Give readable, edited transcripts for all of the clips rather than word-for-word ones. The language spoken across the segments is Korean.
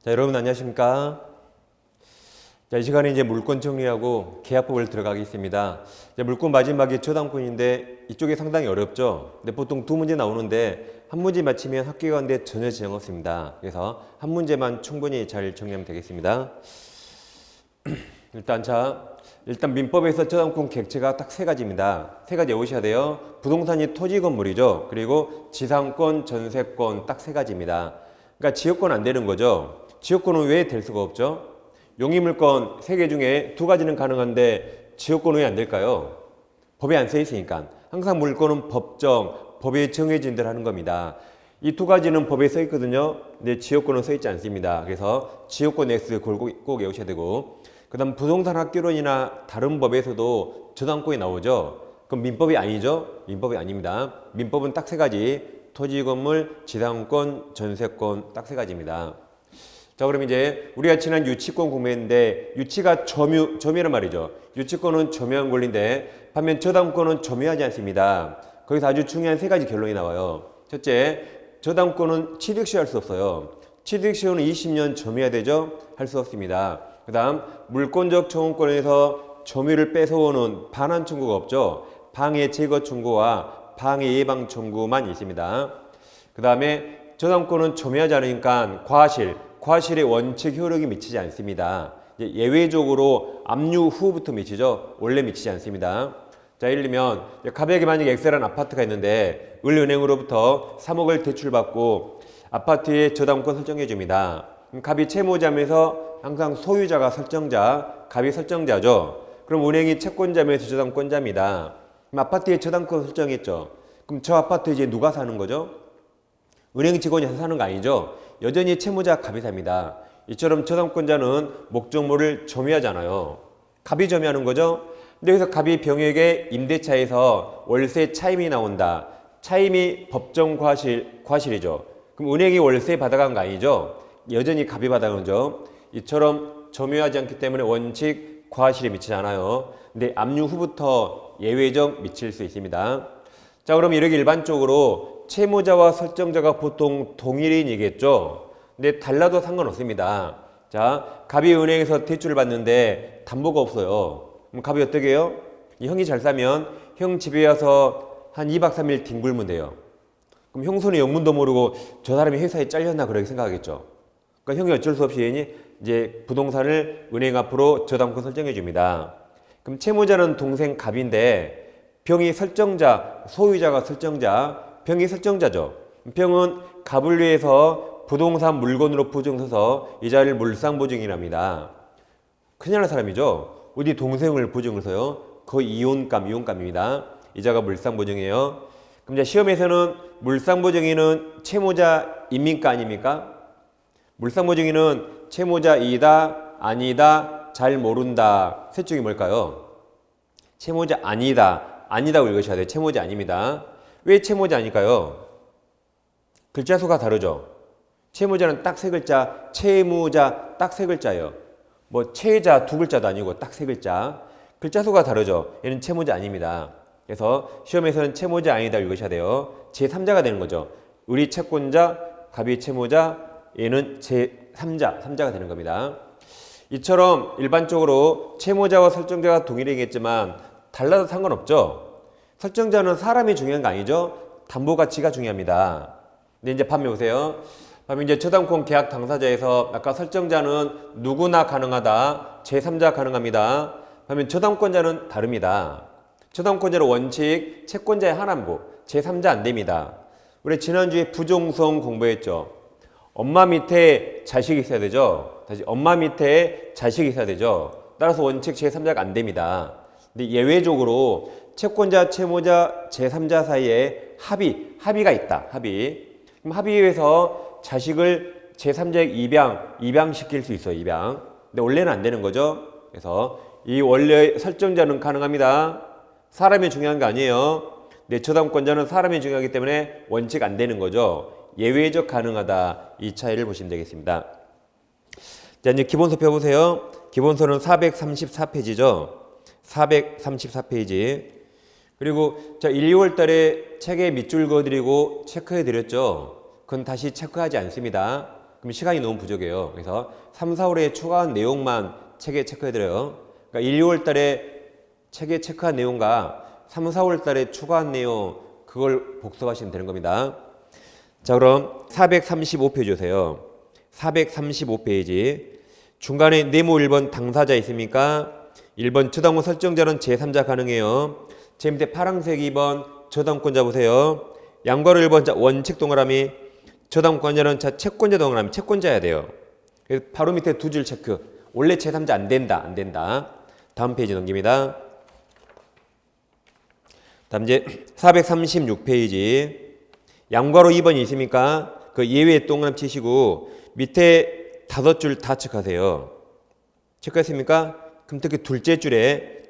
자, 여러분 안녕하십니까? 자, 이 시간에 이제 물권 정리하고 계약법을 들어가겠습니다. 이제 물권 마지막이 저당권인데 이쪽이 상당히 어렵죠. 근데 보통 두 문제 나오는데 한 문제 맞히면 학교 가는데 전혀 지장 없습니다. 그래서 한 문제만 충분히 잘 정리하면 되겠습니다. 일단 민법에서 저당권 객체가 딱 세 가지입니다. 세 가지 외우셔야 돼요. 부동산이 토지 건물이죠. 그리고 지상권, 전세권 딱 세 가지입니다. 그러니까 지역권 안 되는 거죠. 지역권은 왜 될 수가 없죠? 용의물권 세 개 중에 두 가지는 가능한데 지역권은 왜 안 될까요? 법에 안 써 있으니까. 항상 물권은 법에 정해진 대로 하는 겁니다. 이 두 가지는 법에 써 있거든요. 근데 지역권은 써 있지 않습니다. 그래서 지역권 X 꼭 외우셔야 되고, 그 다음 부동산 학교론이나 다른 법에서도 저당권이 나오죠. 그럼 민법이 아니죠? 민법이 아닙니다. 민법은 딱 세 가지. 토지 건물, 지상권, 전세권 딱 세 가지입니다. 자, 그럼 이제 우리가 지난 유치권 공부했는데 유치가 점유란 말이죠. 유치권은 점유한 권리인데 반면 저당권은 점유하지 않습니다. 거기서 아주 중요한 세 가지 결론이 나와요. 첫째, 저당권은 취득시효할 수 없어요. 취득시효는 20년 점유해야 되죠? 할 수 없습니다. 그 다음 물권적 청구권에서 점유를 뺏어오는 반환 청구가 없죠. 방해 제거 청구와 방해 예방 청구만 있습니다. 그 다음에 저당권은 점유하지 않으니까 과실의 원칙 효력이 미치지 않습니다. 예외적으로 압류 후부터 미치죠. 원래 미치지 않습니다. 자, 예를 들면 갑에게 만약에 X라는 아파트가 있는데 을은행으로부터 3억을 대출받고 아파트에 저당권 설정해 줍니다. 갑이 채무자면서 항상 소유자가 설정자, 갑이 설정자죠. 그럼 은행이 채권자면서 저당권자입니다. 그럼 아파트에 저당권 설정했죠. 그럼 저 아파트 이제 누가 사는 거죠? 은행 직원이 사는 거 아니죠? 여전히 채무자 갑이 삽니다. 이처럼 저당권자는 목적물을 점유하잖아요. 갑이 점유하는 거죠? 근데 여기서 갑이 병에게 임대차에서 월세 차임이 나온다. 차임이 법정 과실이죠. 그럼 은행이 월세 받아간 거 아니죠? 여전히 갑이 받아간 거죠. 이처럼 점유하지 않기 때문에 원칙 과실이 미치지 않아요. 근데 압류 후부터 예외적 미칠 수 있습니다. 자, 그럼 이렇게 일반적으로 채무자와 설정자가 보통 동일인이겠죠. 근데 달라도 상관없습니다. 자, 갑이 은행에서 대출을 받는데 담보가 없어요. 그럼 갑이 어떻게 해요? 이 형이 잘 사면 형 집에 와서 한 2박 3일 뒹굴면 돼요. 그럼 형 손에 영문도 모르고 저 사람이 회사에 잘렸나 그렇게 생각하겠죠. 그러니까 형이 어쩔 수 없이 이제 부동산을 은행 앞으로 저당권 설정해 줍니다. 그럼 채무자는 동생 갑인데 병이 설정자, 소유자가 설정자, 병이 설정자죠. 병은 갑을 위해서 부동산 물건으로 보증서서 이자를 물상보증이랍니다. 큰일 날 사람이죠. 어디 동생을 보증을 서요? 거의 이혼감입니다. 이자가 물상보증이에요. 그럼 이제 시험에서는 물상보증인은 채무자입니까? 아닙니까? 물상보증인은 채무자이다, 아니다, 잘 모른다. 셋 중에 뭘까요? 채무자 아니다고 읽으셔야 돼요. 채무자 아닙니다. 왜 채무자 아닐까요? 글자 수가 다르죠. 채무자는 딱 세 글자, 채무자 딱 세 글자예요. 뭐 채자 두 글자도 아니고 딱 세 글자. 글자 수가 다르죠. 얘는 채무자 아닙니다. 그래서 시험에서는 채무자 아니다 읽으셔야 돼요. 제3자가 되는 거죠. 우리 채권자, 갑이 채무자, 얘는 제3자가 되는 겁니다. 이처럼 일반적으로 채무자와 설정자가 동일하겠지만 달라도 상관없죠. 설정자는 사람이 중요한 거 아니죠. 담보 가치가 중요합니다. 근데 이제 반면 보세요. 반면 이제 저당권 계약 당사자에서 아까 설정자는 누구나 가능하다. 제3자 가능합니다. 반면 저당권자는 다릅니다. 저당권자는 원칙 채권자의 하나고 제3자 안 됩니다. 우리 지난주에 부종성 공부했죠. 엄마 밑에 자식이 있어야 되죠. 다시 엄마 밑에 자식이 있어야 되죠. 따라서 원칙 제3자가 안 됩니다. 근데 예외적으로 채권자, 채무자, 제3자 사이에 합의가 있다. 그럼 합의에서 자식을 제3자에게 입양시킬 수 있어요. 입양. 근데 원래는 안 되는 거죠. 그래서 이 원래 설정자는 가능합니다. 사람이 중요한 거 아니에요. 근데 저당권자는 사람이 중요하기 때문에 원칙 안 되는 거죠. 예외적 가능하다. 이 차이를 보시면 되겠습니다. 자, 이제 기본서 펴보세요. 기본서는 434페이지죠. 434페이지. 그리고 자, 1, 2월 달에 책에 밑줄 그어드리고 체크해 드렸죠. 그건 다시 체크하지 않습니다. 그럼 시간이 너무 부족해요. 그래서 3, 4월에 추가한 내용만 책에 체크해드려요. 그러니까 1, 2월 달에 책에 체크한 내용과 3, 4월 달에 추가한 내용 그걸 복습하시면 되는 겁니다. 자, 그럼 435페이지 주세요. 435페이지 중간에 네모 1번 당사자 있습니까? 1번 저당권 설정자는 제3자 가능해요. 제 밑에 파란색 2번 저당권자 보세요. 양괄호 1번 자 원칙 동그라미 저당권자는 자 채권자 동그라미 채권자야 돼요. 그래서 바로 밑에 두 줄 체크. 원래 제3자 안 된다. 다음 페이지 넘깁니다. 다음 이제 436페이지 양괄호 2번이 있습니까? 그 예외 동그라미 치시고 밑에 5줄 다 체크하세요. 체크했습니까? 그럼 특히 둘째 줄에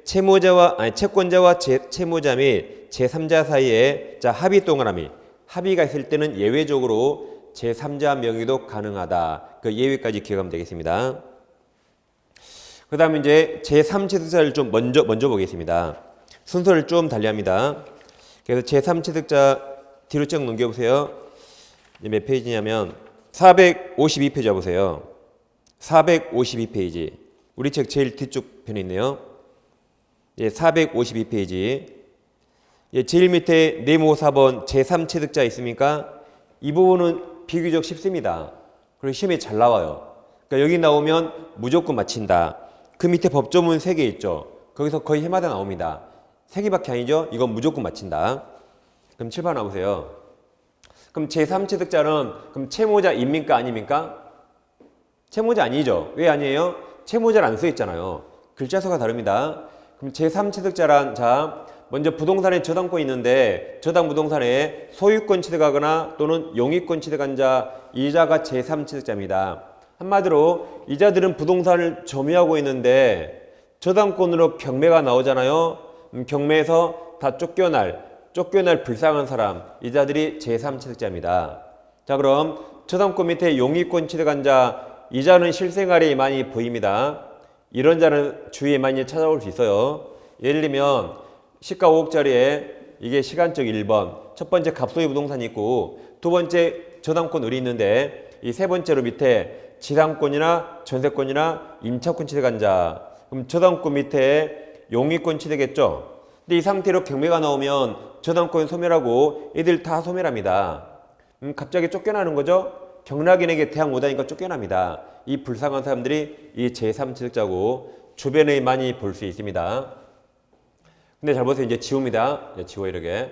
채권자와 채무자 및 제3자 사이에 자 합의 동그라미 합의가 있을 때는 예외적으로 제3자 명의도 가능하다. 그 예외까지 기억하면 되겠습니다. 그 다음에 이제 제3취득자를 좀 먼저 보겠습니다. 순서를 좀 달리합니다. 그래서 제3취득자 뒤로 쭉 넘겨보세요. 몇 페이지냐면 452페이지 보세요. 452페이지. 우리 책 제일 뒤쪽 편에 있네요. 452페이지. 제일 밑에 네모 4번 제3취득자 있습니까? 이 부분은 비교적 쉽습니다. 그리고 시험에 잘 나와요. 그러니까 여기 나오면 무조건 맞힌다. 그 밑에 법조문 3개 있죠. 거기서 거의 해마다 나옵니다. 3개밖에 아니죠? 이건 무조건 맞힌다. 그럼 7번 나오세요. 그럼 제3취득자는 그럼 채무자입니까? 아닙니까? 채무자 아니죠. 왜 아니에요? 채무자를 안 써있잖아요. 글자 수가 다릅니다. 그럼 제3취득자란 자 먼저 부동산에 저당권이 있는데 저당 부동산에 소유권 취득하거나 또는 용의권 취득한 자 이자가 제3취득자입니다. 한마디로 이자들은 부동산을 점유하고 있는데 저당권으로 경매가 나오잖아요. 경매에서 다 쫓겨날 불쌍한 사람 이자들이 제3취득자입니다. 자, 그럼 저당권 밑에 용의권 취득한 자 이자는 실생활에 많이 보입니다. 이런 자는 주위에 많이 찾아올 수 있어요. 예를 들면 시가 5억짜리에 이게 시간적 1번 첫 번째 갑소유 부동산이 있고 두 번째 저당권 을이 있는데 이 세 번째로 밑에 지상권이나 전세권이나 임차권 취득한 자 그럼 저당권 밑에 용의권 취득했죠. 근데 이 상태로 경매가 나오면 저당권 소멸하고 애들 다 소멸합니다. 갑자기 쫓겨나는 거죠. 경락인에게 대학 못하니까 쫓겨납니다. 이 불쌍한 사람들이 이 제3취득자고 주변에 많이 볼 수 있습니다. 근데 잘 보세요. 이제 지웁니다. 지워 이렇게.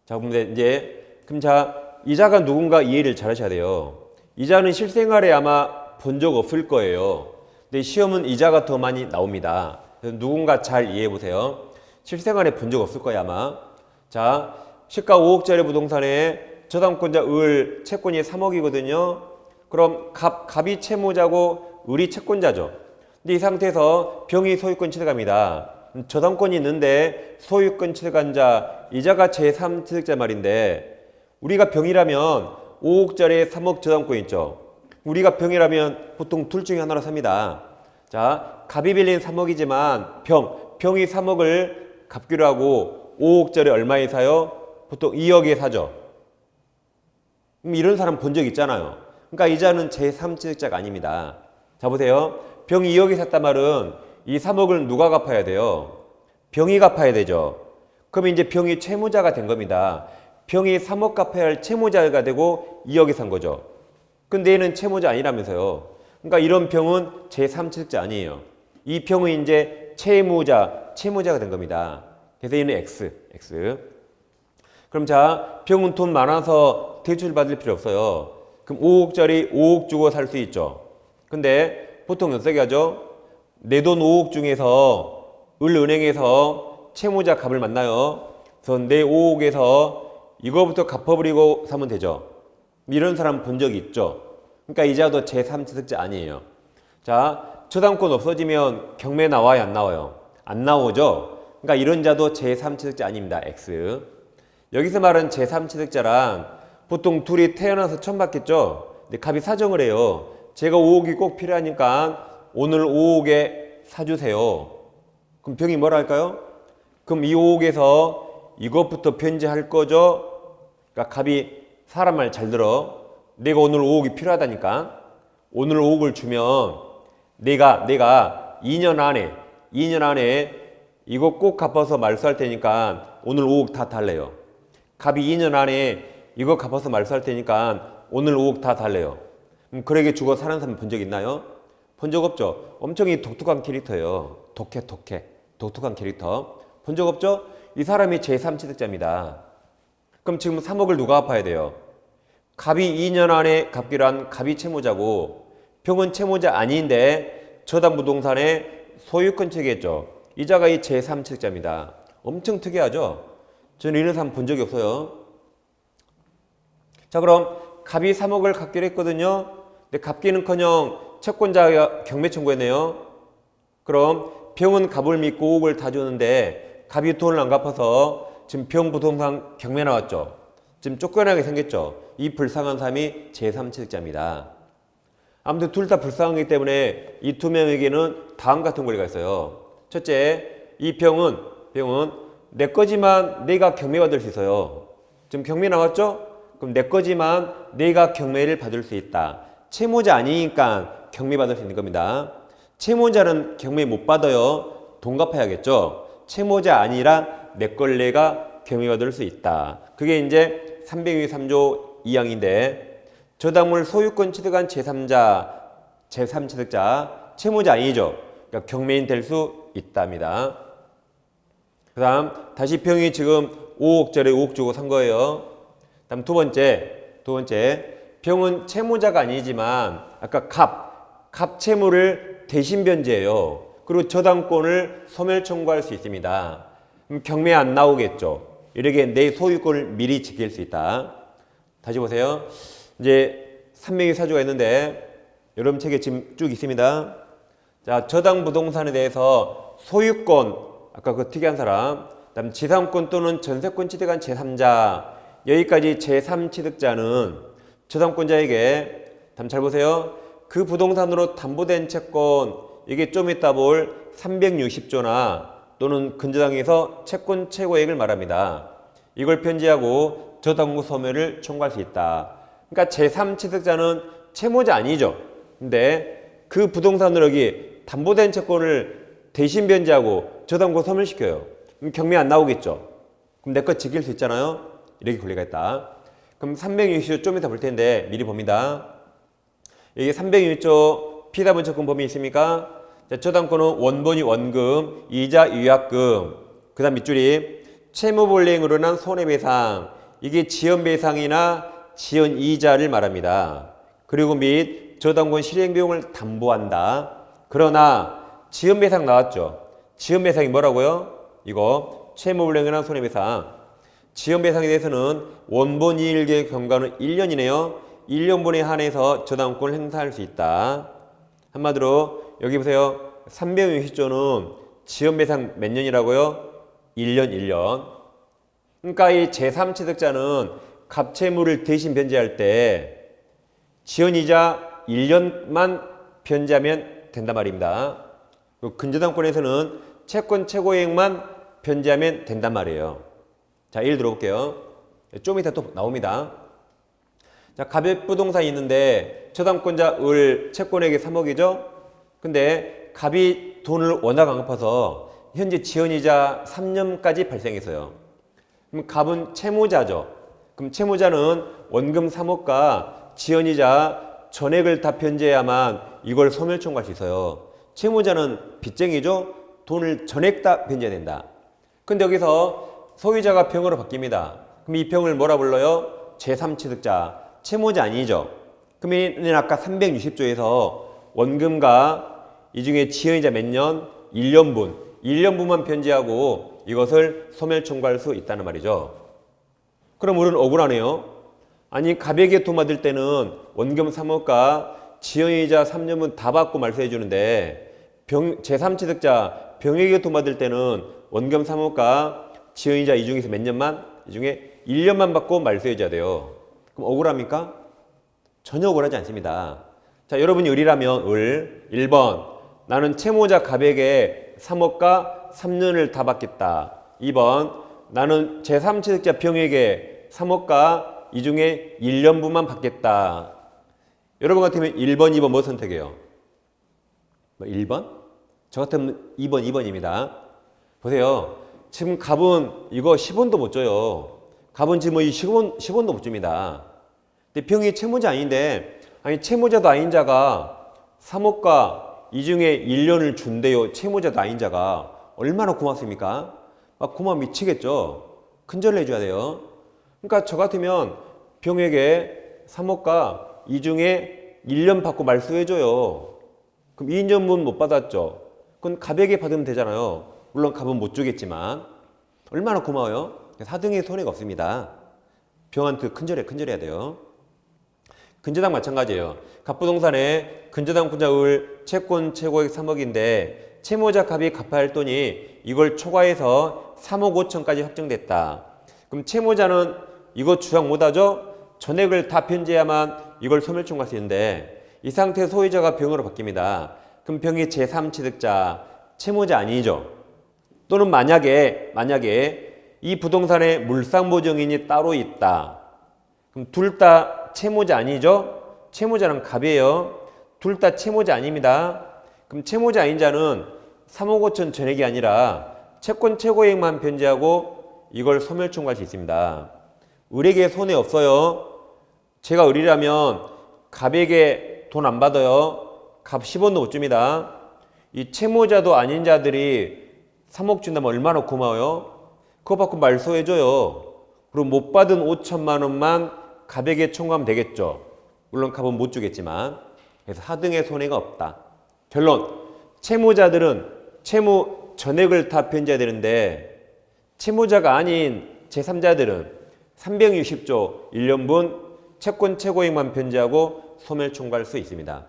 자, 근데 이제 그럼 자 이자가 누군가 이해를 잘 하셔야 돼요. 이자는 실생활에 아마 본 적 없을 거예요. 근데 시험은 이자가 더 많이 나옵니다. 그래서 누군가 잘 이해해 보세요. 실생활에 본 적 없을 거예요 아마. 자, 시가 5억짜리 부동산에 저당권자 을 채권이 3억이거든요. 그럼 갑이 채무자고 을이 채권자죠. 근데 이 상태에서 병이 소유권 취득합니다. 저당권이 있는데 소유권 취득한 자 이자가 제3취득자 말인데 우리가 병이라면 5억짜리 3억 저당권 있죠. 우리가 병이라면 보통 둘 중에 하나로 삽니다. 자, 갑이 빌린 3억이지만 병이 3억을 갚기로 하고 5억짜리 얼마에 사요? 보통 2억에 사죠. 그럼 이런 사람 본 적 있잖아요. 그러니까 이자는 제3취득자가 아닙니다. 자, 보세요. 병이 2억에 샀단 말은 이 3억을 누가 갚아야 돼요? 병이 갚아야 되죠. 그럼 이제 병이 채무자가 된 겁니다. 병이 3억 갚아야 할 채무자가 되고 2억에 산 거죠. 근데 얘는 채무자 아니라면서요. 그러니까 이런 병은 제3취득자 아니에요. 이 병은 이제 채무자가 된 겁니다. 그래서 얘는 X. 그럼 자, 병은 돈 많아서 대출 받을 필요 없어요. 그럼 5억짜리 5억 주고 살 수 있죠. 근데 보통 어떻게 하죠? 내 돈 5억 중에서 은행에서 채무자 값을 만나요. 그래서 내 5억에서 이거부터 갚아버리고 사면 되죠. 이런 사람 본 적이 있죠. 그러니까 이자도 제3취득자 아니에요. 자, 저당권 없어지면 경매 나와요, 안 나와요? 안 나오죠. 그러니까 이런 자도 제3취득자 아닙니다. X. 여기서 말한 제3취득자란 보통 둘이 태어나서 처음 받겠죠. 근데 갑이 사정을 해요. 제가 5억이 꼭 필요하니까 오늘 5억에 사주세요. 그럼 병이 뭐라 할까요? 그럼 이 5억에서 이것부터 변제할 거죠. 그러니까 갑이 사람 말 잘 들어. 내가 오늘 5억이 필요하다니까. 오늘 5억을 주면 내가 2년 안에 이거 꼭 갚아서 말소할 테니까 오늘 5억 다 달래요. 갑이 2년 안에 이거 갚아서 말소할 테니까 오늘 5억 다 달래요. 그러게 주고 사는 사람 본 적 있나요? 본 적 없죠. 엄청 독특한 캐릭터예요. 독특한 캐릭터. 본 적 없죠? 이 사람이 제3취득자입니다. 그럼 지금 3억을 누가 갚아야 돼요? 갑이 2년 안에 갚기로 한 갑이 채무자고 병은 채무자 아닌데 저당부동산의 소유권 책이겠죠. 이자가 이 제3취득자입니다. 엄청 특이하죠? 저는 이런 사람 본 적이 없어요. 자, 그럼 갑이 3억을 갚기로 했거든요. 근데 갚기는커녕 채권자가 경매 청구했네요. 그럼 병은 갑을 믿고 5억을 다 줬는데 갑이 돈을 안 갚아서 지금 병 부동산 경매 나왔죠. 지금 쫓겨나게 생겼죠. 이 불쌍한 사람이 제3취득자입니다. 아무튼 둘 다 불쌍하기 때문에 이 두 명에게는 다음 같은 권리가 있어요. 첫째, 이 병은 내 거지만 내가 경매받을 수 있어요. 지금 경매 나왔죠? 그럼 내 거지만 내가 경매를 받을 수 있다. 채무자 아니니까 경매받을 수 있는 겁니다. 채무자는 경매 못 받아요. 돈 갚아야겠죠. 채무자 아니라 내 걸 내가 경매받을 수 있다. 그게 이제 363조 2항인데 저당물 소유권 취득한 제3취득자 채무자 아니죠. 그러니까 경매인 될 수 있답니다. 그 다음 다시 병이 지금 5억짜리 5억 주고 산 거예요. 다음 두 번째 병은 채무자가 아니지만 아까 갑 채무를 대신 변제해요. 그리고 저당권을 소멸 청구할 수 있습니다. 그럼 경매 안 나오겠죠. 이렇게 내 소유권을 미리 지킬 수 있다. 다시 보세요. 이제 3명의 사주가 있는데 여러분 책에 지금 쭉 있습니다. 자, 저당 부동산에 대해서 소유권, 아까 그 특이한 사람, 그다음 지상권 또는 전세권 취득한 제3자, 여기까지 제3취득자는 저당권자에게, 다음 잘 보세요. 그 부동산으로 담보된 채권, 이게 좀 이따 볼 360조나 또는 근저당에서 채권 최고액을 말합니다. 이걸 편지하고 저당권 소멸을 청구할 수 있다. 그러니까 제3취득자는 채무자 아니죠. 근데 그 부동산으로 여기 담보된 채권을 대신 변제하고 저당권 소멸시켜요. 그럼 경매 안 나오겠죠. 그럼 내 것 지킬 수 있잖아요. 이렇게 권리가 있다. 그럼 360조 좀 이따 볼 텐데 미리 봅니다. 여기 360조 피담은 채권 범위 있습니까? 자, 저당권은 원본이 원금, 이자 유약금, 그 다음 밑줄이 채무불이행으로 난 손해배상, 이게 지연배상이나 지연이자를 말합니다. 그리고 및 저당권 실행비용을 담보한다. 그러나 지연배상 나왔죠. 지연배상이 뭐라고요? 이거 채무불이행으로 난 손해배상. 지연배상에 대해서는 원본 이일의 경과는 1년이네요. 1년분에 한해서 저당권을 행사할 수 있다. 한마디로 여기 보세요. 360조는 지연배상 몇 년이라고요? 1년. 그러니까 이 제3취득자는 갑채무를 대신 변제할 때 지연이자 1년만 변제하면 된단 말입니다. 근저당권에서는 채권 최고액만 변제하면 된단 말이에요. 자, 예를 들어볼게요. 좀 이따 또 나옵니다. 자, 갑의 부동산이 있는데 저당권자 을 채권액이 3억이죠? 근데 갑이 돈을 워낙 안 갚아서 현재 지연이자 3년까지 발생했어요. 그럼 갑은 채무자죠. 그럼 채무자는 원금 3억과 지연이자 전액을 다 변제해야만 이걸 소멸 청구할 수 있어요. 채무자는 빚쟁이죠. 돈을 전액 다 변제해야 된다. 근데 여기서 소유자가 병으로 바뀝니다. 그럼 이 병을 뭐라 불러요? 제3취득자. 채무자 아니죠. 그러면 아까 360조에서 원금과 이 중에 지연이자 몇 년? 1년분만 변제하고 이것을 소멸 청구할 수 있다는 말이죠. 그럼 우리는 억울하네요. 아니, 갑에게 돈 받을 때는 원금 3억과 지연이자 3년분 다 받고 말소해 주는데 제3취득자 병에게 돈 받을 때는 원금 3억과 지연이자 이 중에서 몇 년만? 이 중에 1년만 받고 말소해 줘야 돼요. 그럼 억울합니까? 전혀 억울하지 않습니다. 자, 여러분이 을이라면 1번 나는 채무자 갑에게 3억과 3년을 다 받겠다. 2번 나는 제3취득자 병에게 3억과 이 중에 1년분만 받겠다. 여러분 같으면 1번, 2번 뭐 선택해요? 뭐 1번? 저 같으면 2번, 2번입니다. 보세요. 지금 갑은 이거 10원도 못 줘요. 갑은 지금 이 10원도 못 줍니다. 근데 병이 채무자 아닌데, 아니, 채무자도 아닌 자가 3억과 이 중에 1년을 준대요. 채무자도 아닌 자가. 얼마나 고맙습니까? 막 고마워 미치겠죠? 큰절을 해줘야 돼요. 그러니까 저 같으면 병에게 3억과 이 중에 1년 받고 말소해줘요. 그럼 2년분 못 받았죠? 그건 갑에게 받으면 되잖아요. 물론 갑은 못 주겠지만. 얼마나 고마워요? 사등의 손해가 없습니다. 병한테 큰절해야 돼요. 근저당 마찬가지예요. 갑부동산에 근저당 분자을 채권 최고액 3억인데 채무자 갑이 갚아야 할 돈이 이걸 초과해서 3억 5천까지 확정됐다. 그럼 채무자는 이거 주장 못하죠? 전액을 다 변제해야만 이걸 소멸청구할 수 있는데 이 상태에서 소유자가 병으로 바뀝니다. 그럼 병이 제3취득자, 채무자 아니죠? 또는 만약에 이 부동산에 물상보증인이 따로 있다. 그럼 둘 다 채무자 아니죠? 채무자는 갑이에요. 둘 다 채무자 아닙니다. 그럼 채무자 아닌 자는 3억 5천 전액이 아니라 채권 최고액만 변제하고 이걸 소멸청구할 수 있습니다. 을에게 손해 없어요. 제가 을이라면 갑에게 돈 안 받아요. 갑 10원도 못 줍니다. 이 채무자도 아닌 자들이 3억 준다면 얼마나 고마워요? 그거 받고 말소해줘요. 그리고 못 받은 5천만 원만 갑에게 청구하면 되겠죠. 물론 갑은 못 주겠지만. 그래서 하등의 손해가 없다. 결론, 채무자들은 채무 전액을 다 변제해야 되는데 채무자가 아닌 제3자들은 360조 1년분 채권 최고액만 변제하고 소멸 청구할 수 있습니다.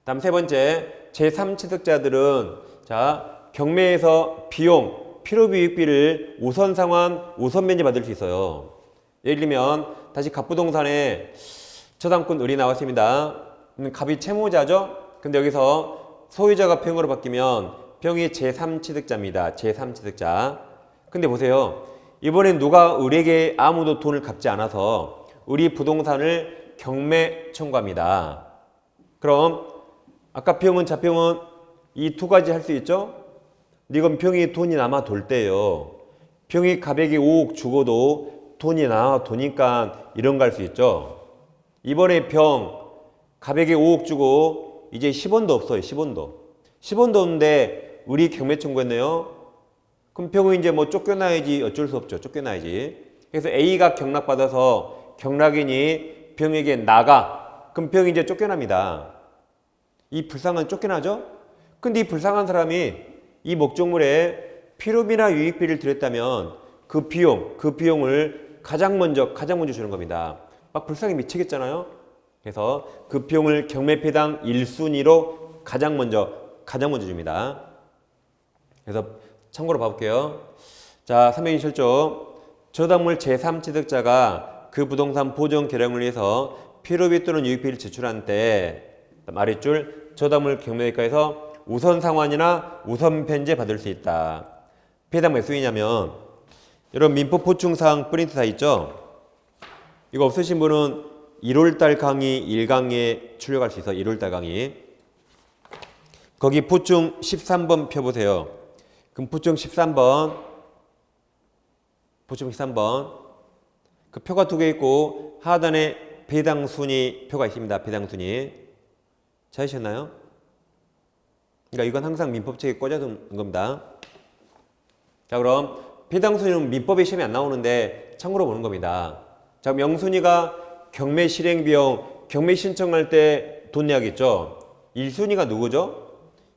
다음 세 번째, 제3취득자들은 자 경매에서 비용, 필요비익비를 우선 상환, 우선 변제 받을 수 있어요. 예를 들면 다시 갑부동산에 저당권 을이 나왔습니다. 갑이 채무자죠? 근데 여기서 소유자가 병으로 바뀌면 병이 제3취득자입니다. 제3취득자. 근데 보세요. 이번엔 누가 을에게 아무도 돈을 갚지 않아서 을이 부동산을 경매 청구합니다. 그럼 아까 병은 자병은 이 두 가지 할 수 있죠? 이건 병이 돈이 남아 돌 때예요. 병이 갑에게 5억 주고도 돈이 남아 도니까 이런 거 할 수 있죠. 이번에 병 갑에게 5억 주고 이제 10원도 없어요. 10원도 없는데 우리 경매 청구했네요. 그럼 병은 이제 뭐 쫓겨나야지. 어쩔 수 없죠. 쫓겨나야지. 그래서 A가 경락받아서 경락인이 병에게 나가. 그럼 병이 이제 쫓겨납니다. 이 불쌍한 쫓겨나죠? 근데 이 불쌍한 사람이 이 목적물에 필요비나 유익비를 들였다면 그 비용을 가장 먼저 주는 겁니다. 막 불쌍히 미치겠잖아요. 그래서 그 비용을 경매패당 1순위로 가장 먼저 줍니다. 그래서 참고로 봐볼게요. 자, 327조. 저당물 제3취득자가 그 부동산 보존 계량을 위해서 필요비 또는 유익비를 지출한 때 아랫줄 저당물 경매가에서 우선 상환이나 우선 변제 받을 수 있다. 배당 몇 수이냐면 여러분 민법 보충사항 프린트 다 있죠? 이거 없으신 분은 1월달 강의 1강에 출력할 수 있어. 1월달 강의. 거기 보충 13번 펴보세요. 그럼 보충 13번 그 표가 두 개 있고 하단에 배당 순위 표가 있습니다. 배당 순위 찾으셨나요? 그러니까 이건 항상 민법책에 꽂아둔 겁니다. 자, 그럼 배당 순위는 민법에 시험에 안 나오는데 참고로 보는 겁니다. 자, 그럼 0순위가 경매 실행 비용, 경매 신청할 때 돈 내야겠죠. 1순위가 누구죠?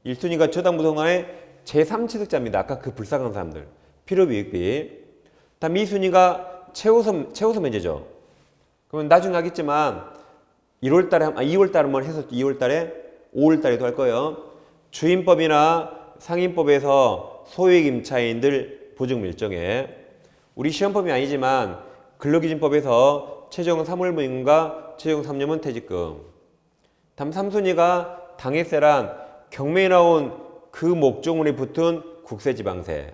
1순위가 저당부동산의 제3취득자입니다. 아까 그 불쌍한 사람들. 필요비, 유익비. 다음 2순위가 최우선 면제죠. 그러면 나중에 하겠지만 2월달에 한번 해서 2월달에 5월달에도 할 거예요. 주임법이나 상임법에서 소유익 임차인들 보증 밀정에 우리 시험법이 아니지만 근로기준법에서 최종 3월 부임금과 최종 3년은 퇴직금. 다음 3순위가 당해세란 경매에 나온 그 목적물에 붙은 국세지방세.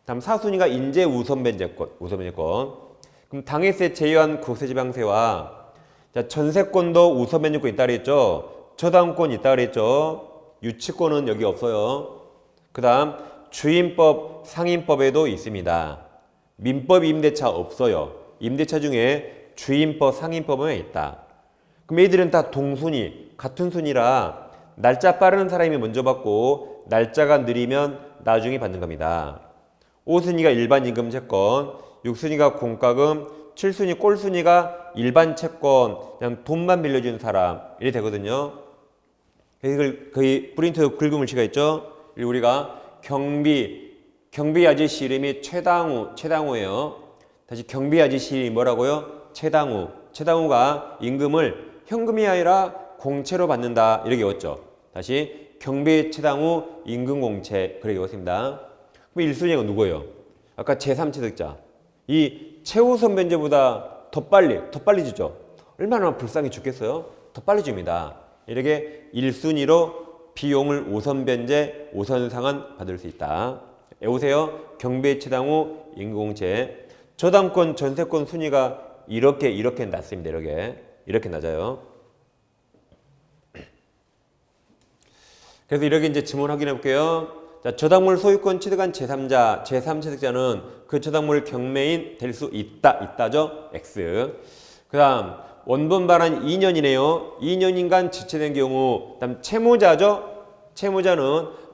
다음 4순위가 인재 우선 변제권. 그럼 당해세 제외한 국세지방세와 자, 전세권도 우선 변제권 있다 그랬죠. 저당권 있다 그랬죠. 유치권은 여기 없어요. 그 다음 주임법, 상임법에도 있습니다. 민법 임대차 없어요. 임대차 중에 주임법, 상임법은 있다. 그럼 얘들은 다 동순위, 같은 순위라 날짜 빠른 사람이 먼저 받고 날짜가 느리면 나중에 받는 겁니다. 5순위가 일반 임금 채권, 6순위가 공과금, 7순위 꼴순위가 일반 채권, 그냥 돈만 빌려준 사람 이래 되거든요. 이걸 거의 프린트 긁으면 시가 있죠. 우리가 경비 아저씨 이름이 최당우예요. 다시 경비 아저씨 이름이 뭐라고요? 최당우가 임금을 현금이 아니라 공채로 받는다 이렇게 외웠죠. 다시 경비 최당우 임금 공채 그렇게 외웠습니다. 그럼 1순위가 누구예요? 아까 제3취득자. 이 최우선 변제보다 더 빨리 주죠. 얼마나 불쌍히 죽겠어요? 더 빨리 줍니다. 이렇게 1순위로 비용을 우선 변제, 우선 상환 받을 수 있다. 외우세요. 경비 최당우 임금 공채. 저당권, 전세권 순위가 이렇게 낮습니다. 이렇게 낮아요. 그래서 이렇게 이제 지문 확인해 볼게요. 자, 저당물 소유권 취득한 제3자, 제3취득자는 그 저당물 경매인 될 수 있다죠? X. 그 다음, 원본 발한 2년이네요. 2년인간 지체된 경우, 그 다음 채무자죠? 채무자는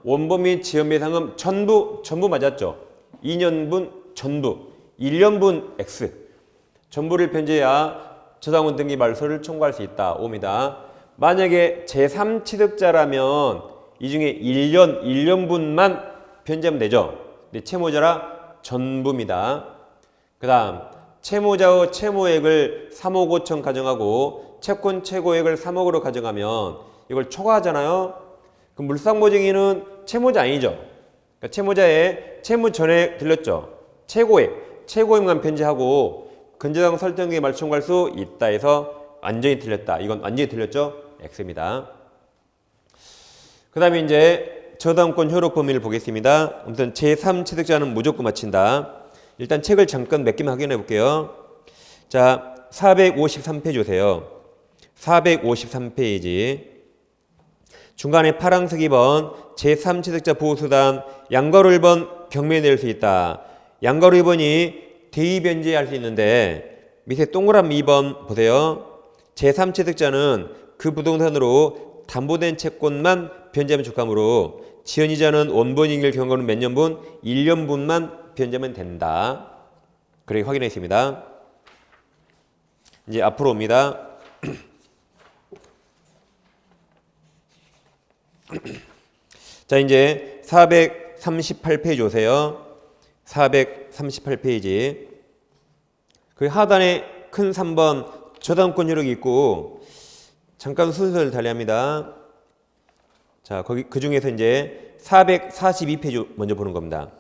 원본 및 지연배상금 전부 맞았죠? 2년분 전부, 1년분 X. 전부를 변제해야 저당권 등기 말소를 청구할 수 있다. 5입니다. 만약에 제3취득자라면 이 중에 1년분만 변제하면 되죠. 근데 채무자라 전부입니다. 그 다음 채무자의 채무액을 3억 5천 가정하고 채권 최고액을 3억으로 가정하면 이걸 초과하잖아요. 그럼 물상보증인은 채무자 아니죠. 그러니까 채무자의 채무 전액 들렸죠. 최고액만 변제하고 근저당 설정액에 말소 청구할 수 있다 해서 완전히 틀렸다. 이건 완전히 틀렸죠. X입니다. 그 다음에 이제 저당권 효력 범위를 보겠습니다. 아무튼 제3취득자는 무조건 마친다. 일단 책을 잠깐 몇 개만 확인해 볼게요. 자, 453페이지 오세요. 453페이지. 중간에 파란색 2번 제3취득자 보호수단 양가로 1번 경매에 낼 수 있다. 양가로 2번이 대의변제할 수 있는데 밑에 동그라미 2번 보세요. 제3취득자는 그 부동산으로 담보된 채권만 변제하면 족하므로 지연이자는 원본이익을 경고는 몇 년분? 1년분만 변제하면 된다. 그렇게 확인했습니다. 이제 앞으로 옵니다. 자, 이제 438페이지 오세요. 438페이지. 그 하단에 큰 3번 저당권 효력이 있고 잠깐 순서를 달리합니다. 자, 거기 그 중에서 이제 442페이지 먼저 보는 겁니다.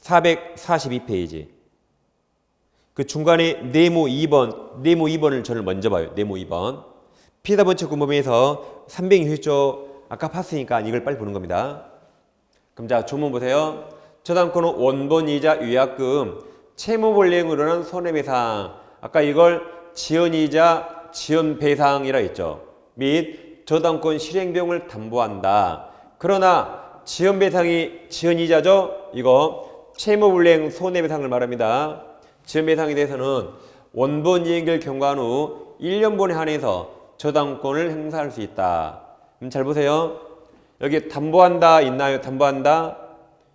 442페이지. 그 중간에 네모 2번을 저를 먼저 봐요. 네모 2번. 피해자 번책 군법에서 360조 아까 봤으니까 이걸 빨리 보는 겁니다. 그럼 자, 조문 보세요. 저당권은 원본이자 위약금, 채무불이행으로는 손해배상. 아까 이걸 지연이자 지연배상이라 했죠. 및 저당권 실행비용을 담보한다. 그러나 지연배상이 지연이자죠. 이거 채무불이행 손해배상을 말합니다. 지연배상에 대해서는 원본이익을 경과한 후 1년분에 한해서 저당권을 행사할 수 있다. 잘 보세요. 여기 담보한다 있나요? 담보한다.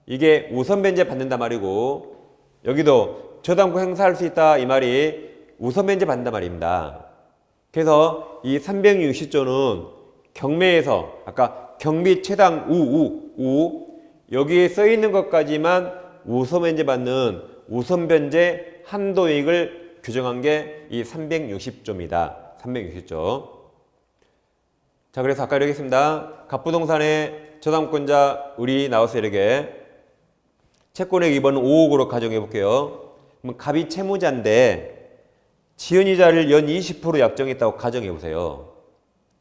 이게 우선 변제 받는다 말이고 여기도 저당권 행사할 수 있다 이 말이 우선 변제 받는다 말입니다. 그래서 이 360조는 경매에서 아까 경비 최당 우 여기에 써 있는 것까지만 우선 변제 받는 우선 변제 한도익을 규정한 게 이 360조입니다. 360조. 자, 그래서 아까 이렇게 했습니다. 갑부동산의 저당권자 우리 나와서 이렇게 채권액 2번은 5억으로 가정해 볼게요. 그럼 갑이 채무자인데 지연이자를 연 20% 약정했다고 가정해 보세요.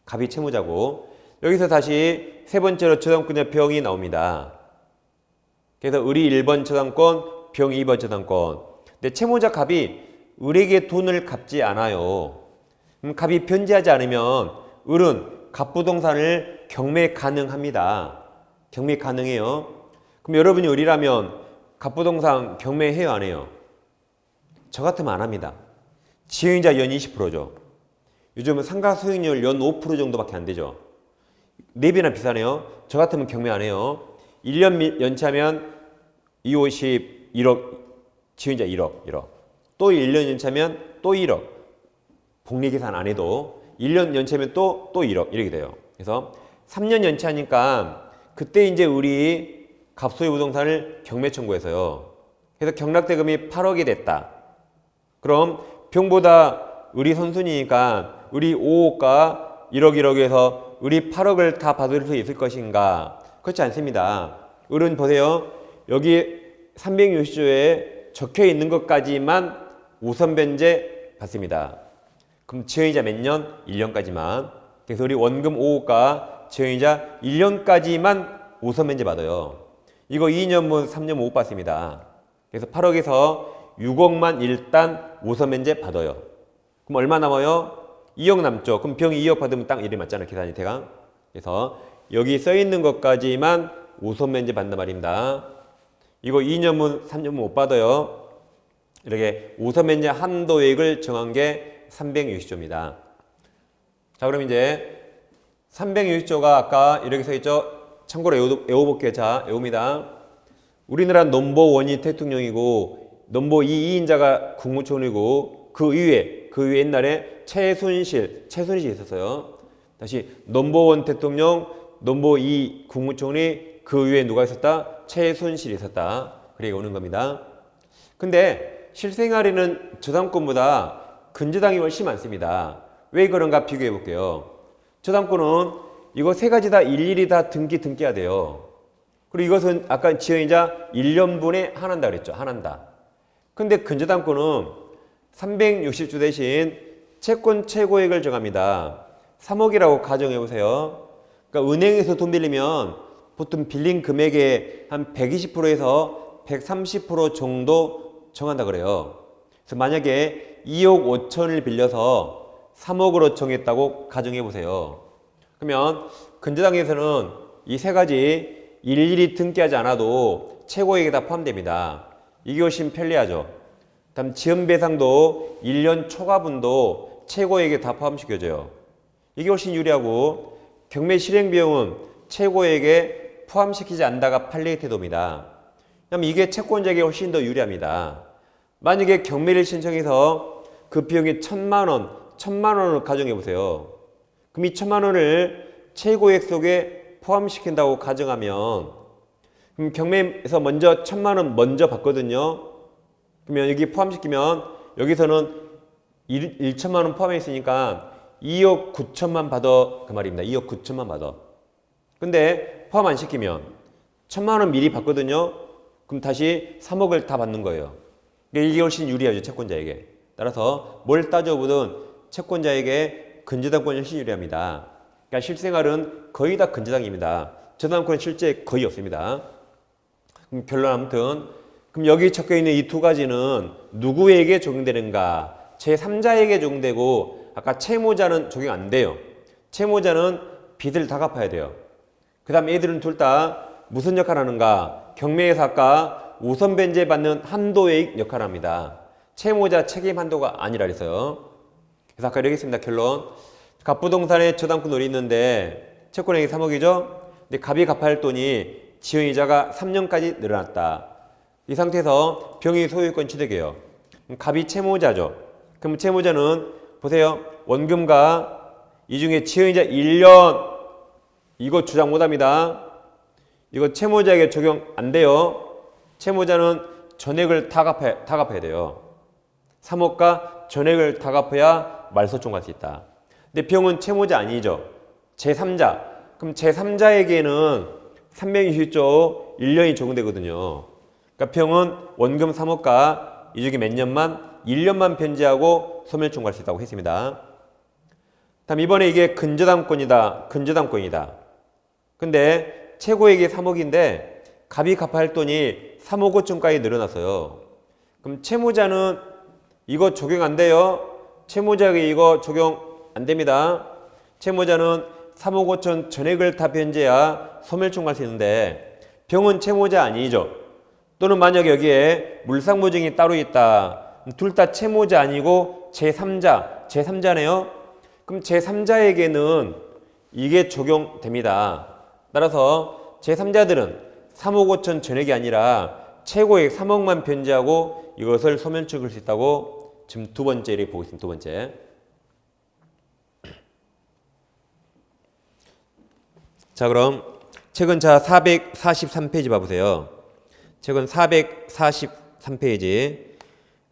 갑이 채무자고 여기서 다시 세 번째로 저당권자 병이 나옵니다. 그래서 을이 1번 저당권, 병이 2번 저당권. 근데 채무자 갑이 을에게 돈을 갚지 않아요. 갑이 변제하지 않으면 을은 갑부동산을 경매 가능합니다. 경매 가능해요. 그럼 여러분이 을이라면 갑부동산 경매해요, 안 해요? 저 같으면 안 합니다. 지연이자 연 20%죠. 요즘은 상가 수익률 연 5% 정도밖에 안 되죠. 4배나 비싸네요. 저 같으면 경매 안 해요. 1년 연차면 2, 50, 1억, 지연이자 1억. 또 1년 연차면 또 1억. 복리 계산 안 해도 1년 연차면 또 1억 이렇게 돼요. 그래서 3년 연차니까 그때 이제 우리 갑소유 부동산을 경매 청구해서요. 그래서 경락대금이 8억이 됐다. 그럼 병보다 을이 선순위니까 을이 5억과 1억에서 을이 8억을 다 받을 수 있을 것인가? 그렇지 않습니다. 을은 보세요. 여기 360조에 적혀 있는 것까지만 우선 변제 받습니다. 그럼 지연이자 몇 년? 1년까지만. 그래서 우리 원금 5억과 지연이자 1년까지만 우선 변제 받아요. 이거 2년분, 3년 못 받습니다. 그래서 8억에서 6억만 일단 우선 변제 받아요. 그럼 얼마 남아요? 2억 남죠. 그럼 병이 2억 받으면 딱 이래 맞잖아요. 계산이 대강. 그래서 여기 써 있는 것까지만 우선 변제 받는단 말입니다. 이거 2년분, 3년분 못 받아요. 이렇게 우선 변제 한도액을 정한 게 360조입니다. 자, 그럼 이제 360조가 아까 이렇게 써 있죠. 참고로 외워볼게요. 자, 외웁니다. 우리나라 넘버원이 대통령이고 넘버 2인자가 국무총리고 그 위에 옛날에 최순실 있었어요. 다시 넘버원 대통령, 넘버 2 국무총리 그 위에 누가 있었다? 최순실이 있었다. 그래 오는 겁니다. 근데 실생활에는 저당권보다 근저당이 훨씬 많습니다. 왜 그런가 비교해 볼게요. 저당권은 이거 세 가지 다 일일이 다 등기해야 돼요. 그리고 이것은 아까 지연이자 1년분에 한한다 그랬죠. 한한다. 근데 근저당권은 360조 대신 채권 최고액을 정합니다. 3억이라고 가정해 보세요. 그러니까 은행에서 돈 빌리면 보통 빌린 금액의 한 120%에서 130% 정도 정한다 그래요. 그래서 만약에 2억 5천을 빌려서 3억으로 정했다고 가정해 보세요. 그러면 근저당에서는 이 세 가지 일일이 등기하지 않아도 최고액에 다 포함됩니다. 이게 훨씬 편리하죠. 다음 지연배상도 1년 초과분도 최고액에 다 포함시켜줘요. 이게 훨씬 유리하고 경매 실행 비용은 최고액에 포함시키지 않다가 팔레이트도입니다. 그럼 이게 채권자에게 훨씬 더 유리합니다. 만약에 경매를 신청해서 그 비용이 1,000만 원을 가정해 보세요. 그럼 이 1,000만 원을 최고액 속에 포함시킨다고 가정하면 그럼 경매에서 먼저 1,000만 원 먼저 받거든요. 그러면 여기 포함시키면 여기서는 1천만 원 포함해 있으니까 2억 9천만 받아 그 말입니다. 2억 9천만 받아. 근데 포함 안 시키면 1,000만 원 미리 받거든요. 그럼 다시 3억을 다 받는 거예요. 이게 훨씬 유리하죠. 채권자에게. 따라서 뭘 따져보든 채권자에게 근저당권이 훨씬 유리합니다. 그러니까 실생활은 거의 다 근저당입니다. 저당권은 실제 거의 없습니다. 그럼 결론 아무튼 그럼 여기 적혀 있는 이 두 가지는 누구에게 적용되는가? 제3자에게 적용되고 아까 채무자는 적용 안 돼요. 채무자는 빚을 다 갚아야 돼요. 그 다음 얘들은 둘 다 무슨 역할을 하는가? 경매에서 아까 우선 변제 받는 한도의 역할을 합니다. 채무자 책임 한도가 아니라 그랬어요. 그래서 아까 이렇게 했습니다. 결론. 갑부동산에 저당권 을이 있는데 채권액이 3억이죠. 근데 갑이 갚아야 할 돈이 지연이자가 3년까지 늘어났다. 이 상태에서 병이 소유권 취득이에요. 갑이 채무자죠. 그럼 채무자는 보세요. 원금과 이 중에 지연이자 1년 이거 주장 못합니다. 이거 채무자에게 적용 안 돼요. 채무자는 전액을 다 갚아야 돼요. 3억과 전액을 다 갚아야 말소총 갈 수 있다. 근데 병은 채무자 아니죠. 제3자. 그럼 제3자에게는 320조 1년이 적용되거든요. 그러니까 병은 원금 3억과 이 중에 몇 년만? 1년만 변제하고 소멸총 갈 수 있다고 했습니다. 다음 이번에 이게 근저당권이다. 근데 최고액이 3억인데 갑이 갚아야 할 돈이 3억 5천까지 늘어났어요. 그럼 채무자는 이거 적용 안 돼요. 채무자에게 이거 적용 안 됩니다. 채무자는 3억 5천 전액을 다 변제해야 소멸 청구할 수 있는데 병은 채무자 아니죠. 또는 만약 여기에 물상보증이 따로 있다. 둘 다 채무자 아니고 제3자네요. 그럼 제3자에게는 이게 적용됩니다. 따라서 제3자들은 3억 5천 전액이 아니라 최고액 3억만 변제하고 이것을 소멸 청구할 수 있다고 지금 두 번째를 보고 있습니다. 두 번째. 자, 그럼 최근 443페이지 봐보세요. 최근 443페이지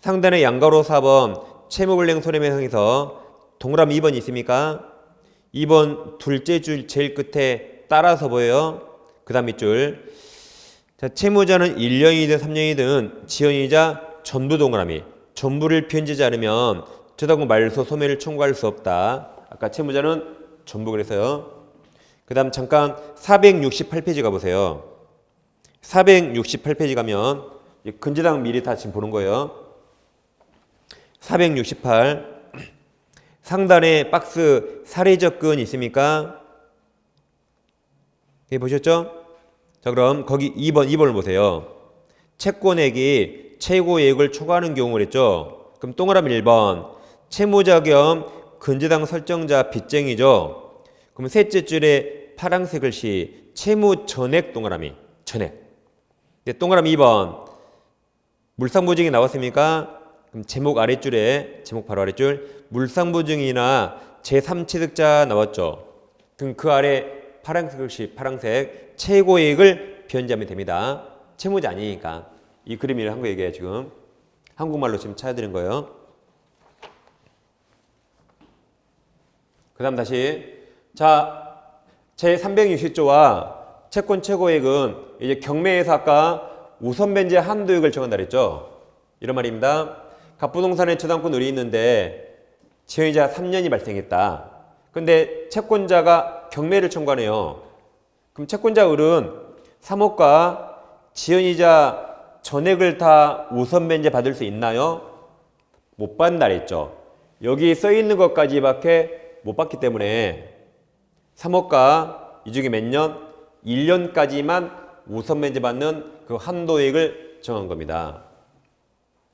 상단의 양가로 4번 채무불이행 손해배상에서 동그라미 2번 있습니까? 2번 둘째 줄 제일 끝에 따라서 보여요. 그 다음 밑줄. 자, 채무자는 1년이든 3년이든 지연이자 전부 동그라미. 전부를 변제하지 않으면 저당권 말소 소멸을 청구할 수 없다. 아까 채무자는 전부 그랬어요. 그 다음 잠깐 468페이지 가보세요. 468페이지 가면 근저당 미리 다 지금 보는 거예요. 468 상단에 박스 사례접근 있습니까? 예, 보셨죠? 자, 그럼 거기 2번을 보세요. 채권액이 최고액을 초과하는 경우를 했죠. 그럼 동그라미 1번 채무자 겸 근저당 설정자 빚쟁이죠. 그럼 셋째 줄에 파란색 글씨 채무 전액 동그라미 전액. 동그라미 2번 물상보증이 나왔습니까? 그럼 제목 아랫줄에 제목 바로 아랫줄 물상보증이나 제3취득자 나왔죠. 그럼 그 아래 파란색 글씨 파란색 최고액을 변제하면 됩니다. 채무자 아니니까. 이 그림을 한 거예요. 지금 한국말로 지금 찾아드린 거예요. 그 다음 다시 자 제360조와 채권 최고액은 이제 경매에서 아까 우선 변제 한도액을 정한다 그랬죠. 이런 말입니다. 갑부동산에 저당권 을이 있는데 지연이자 3년이 발생했다. 근데 채권자가 경매를 청구하네요. 그럼 채권자 을은 3억과 지연이자 전액을 다 우선 변제 받을 수 있나요? 못 받는다 그랬죠. 여기 써 있는 것까지밖에 못 받기 때문에 3억과 이 중에 몇 년? 1년까지만 우선 변제 받는 그 한도액을 정한 겁니다.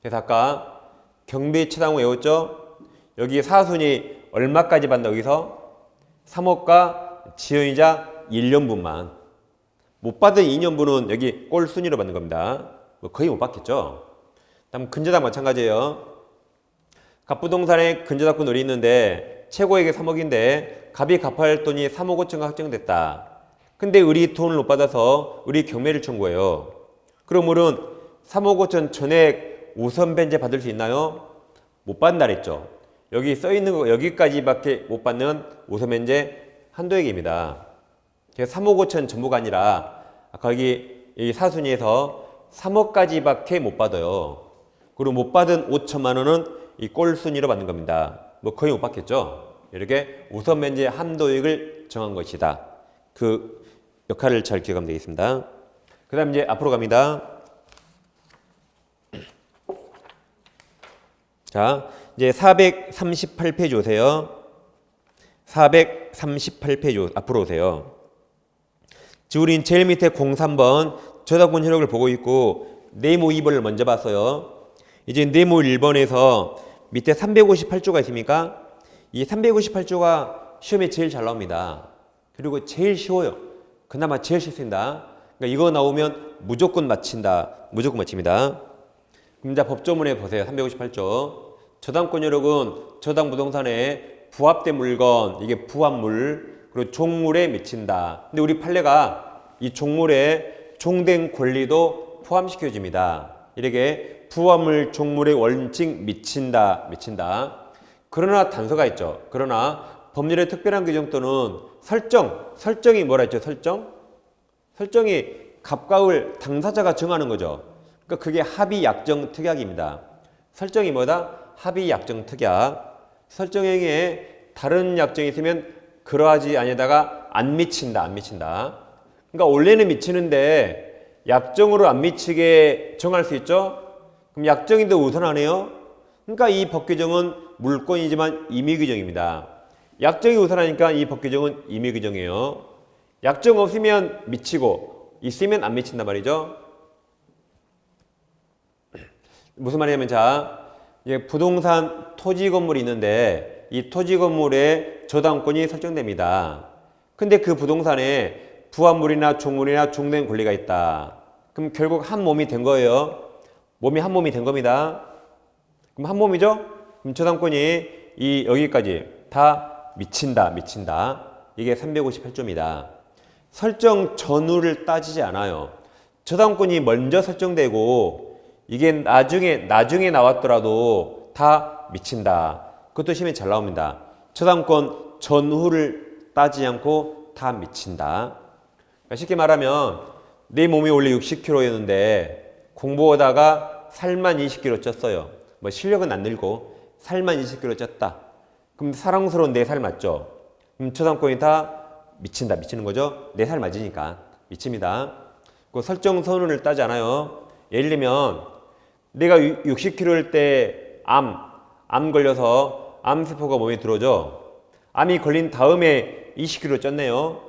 그래서 아까 경비 최단후 외웠죠? 여기 사순이 얼마까지 받는다 여기서? 3억과 지연이자 1년분만. 못 받은 2년분은 여기 꼴순위로 받는 겁니다. 뭐 거의 못 받겠죠? 다음 근저당 마찬가지예요. 갑부동산에 근저당권 을이 있는데 최고액이 3억인데 갑이 갚아야 할 돈이 3억 5천가 확정됐다. 근데 을이 돈을 못 받아서 을이 경매를 청구해요. 그럼 을은 3억 5천 전액 우선 변제 받을 수 있나요? 못 받는다 그랬죠. 여기 써 있는 거 여기까지밖에 못 받는 우선 변제 한도액입니다. 3억 5천 전부가 아니라 아까 여기 이 사순위에서 3억까지밖에 못 받아요. 그리고 못 받은 5천만 원은 이 꼴순위로 받는 겁니다. 뭐 거의 못 받겠죠. 이렇게 우선 변제 한도액을 정한 것이다. 그 역할을 잘 기억하면 되겠습니다. 그 다음 이제 앞으로 갑니다. 자, 이제 438페이지 오세요. 438페이지 앞으로 오세요. 지금 우린 제일 밑에 03번 저당권 효력을 보고 있고 네모 2번을 먼저 봤어요. 이제 네모 1번에서 밑에 358조가 있습니까? 이 358조가 시험에 제일 잘 나옵니다. 그리고 제일 쉬워요. 그나마 제일 쉽습니다. 그러니까 이거 나오면 무조건 맞힌다. 무조건 맞힙니다. 그럼 자 법조문에 보세요. 358조. 저당권 효력은 저당 부동산에 부합된 물건, 이게 부합물, 그리고 종물에 미친다. 근데 우리 판례가 이 종물에 종된 권리도 포함시켜줍니다. 이렇게 부합물 종물의 원칙 미친다. 그러나 단서가 있죠. 그러나 법률의 특별한 규정 또는 설정이 뭐라 했죠? 설정이 갑과 을 당사자가 정하는 거죠. 그러니까 그게 합의 약정 특약입니다. 설정이 뭐다? 합의 약정 특약. 설정행위에 다른 약정이 있으면 그러하지 아니다가 안 미친다. 그러니까 원래는 미치는데 약정으로 안 미치게 정할 수 있죠? 그럼 약정인데 우선하네요? 그러니까 이 법 규정은 물권이지만 임의 규정입니다. 약정이 우선하니까 이 법 규정은 임의 규정이에요. 약정 없으면 미치고 있으면 안 미친단 말이죠. 무슨 말이냐면 자, 이제 부동산 토지 건물이 있는데 이 토지 건물에 저당권이 설정됩니다. 근데 그 부동산에 부합물이나 종물이나 종된 권리가 있다. 그럼 결국 한 몸이 된 거예요. 몸이 한 몸이 된 겁니다. 그럼 한 몸이죠? 그럼 저당권이 이 여기까지 다 미친다. 이게 358조입니다. 설정 전후를 따지지 않아요. 저당권이 먼저 설정되고 이게 나중에 나왔더라도 다 미친다. 그것도 시험에 잘 나옵니다. 저당권 전후를 따지지 않고 다 미친다. 그러니까 쉽게 말하면 내 몸이 원래 60kg였는데 공부하다가 살만 20kg 쪘어요. 뭐 실력은 안 늘고 살만 20kg 쪘다. 그럼 사랑스러운 내 살 맞죠? 그럼 저당권이 다 미치는 거죠. 내 살 맞으니까 미칩니다. 그 설정 선언을 따지 않아요. 예를 들면 내가 60kg일 때 암 걸려서 암세포가 몸에 들어오죠. 암이 걸린 다음에 20kg 쪘네요.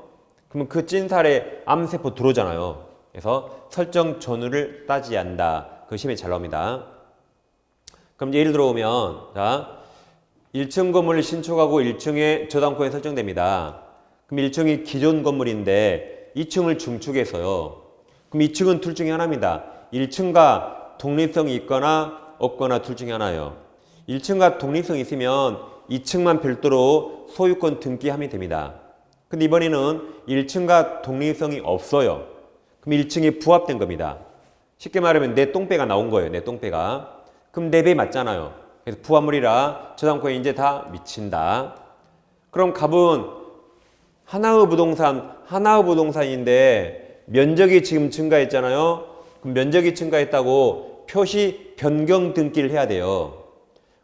그러면 그 찐 살에 암세포 들어오잖아요. 그래서 설정 전후를 따지지 않는다. 그 시험에 잘 나옵니다. 그럼 예를 들어보면 자, 1층 건물을 신축하고 1층에 저당권이 설정됩니다. 그럼 1층이 기존 건물인데 2층을 중축해서요. 그럼 2층은 둘 중에 하나입니다. 1층과 독립성이 있거나 없거나 둘 중에 하나예요. 1층과 독립성이 있으면 2층만 별도로 소유권 등기하면 됩니다. 근데 이번에는 1층과 독립성이 없어요. 그럼 1층이 부합된 겁니다. 쉽게 말하면 내 똥배가 나온 거예요. 내 똥배가. 그럼 내 배 맞잖아요. 그래서 부합물이라 저당권이 이제 다 미친다. 그럼 갑은 하나의 부동산인데 면적이 지금 증가했잖아요. 그럼 면적이 증가했다고 표시 변경 등기를 해야 돼요.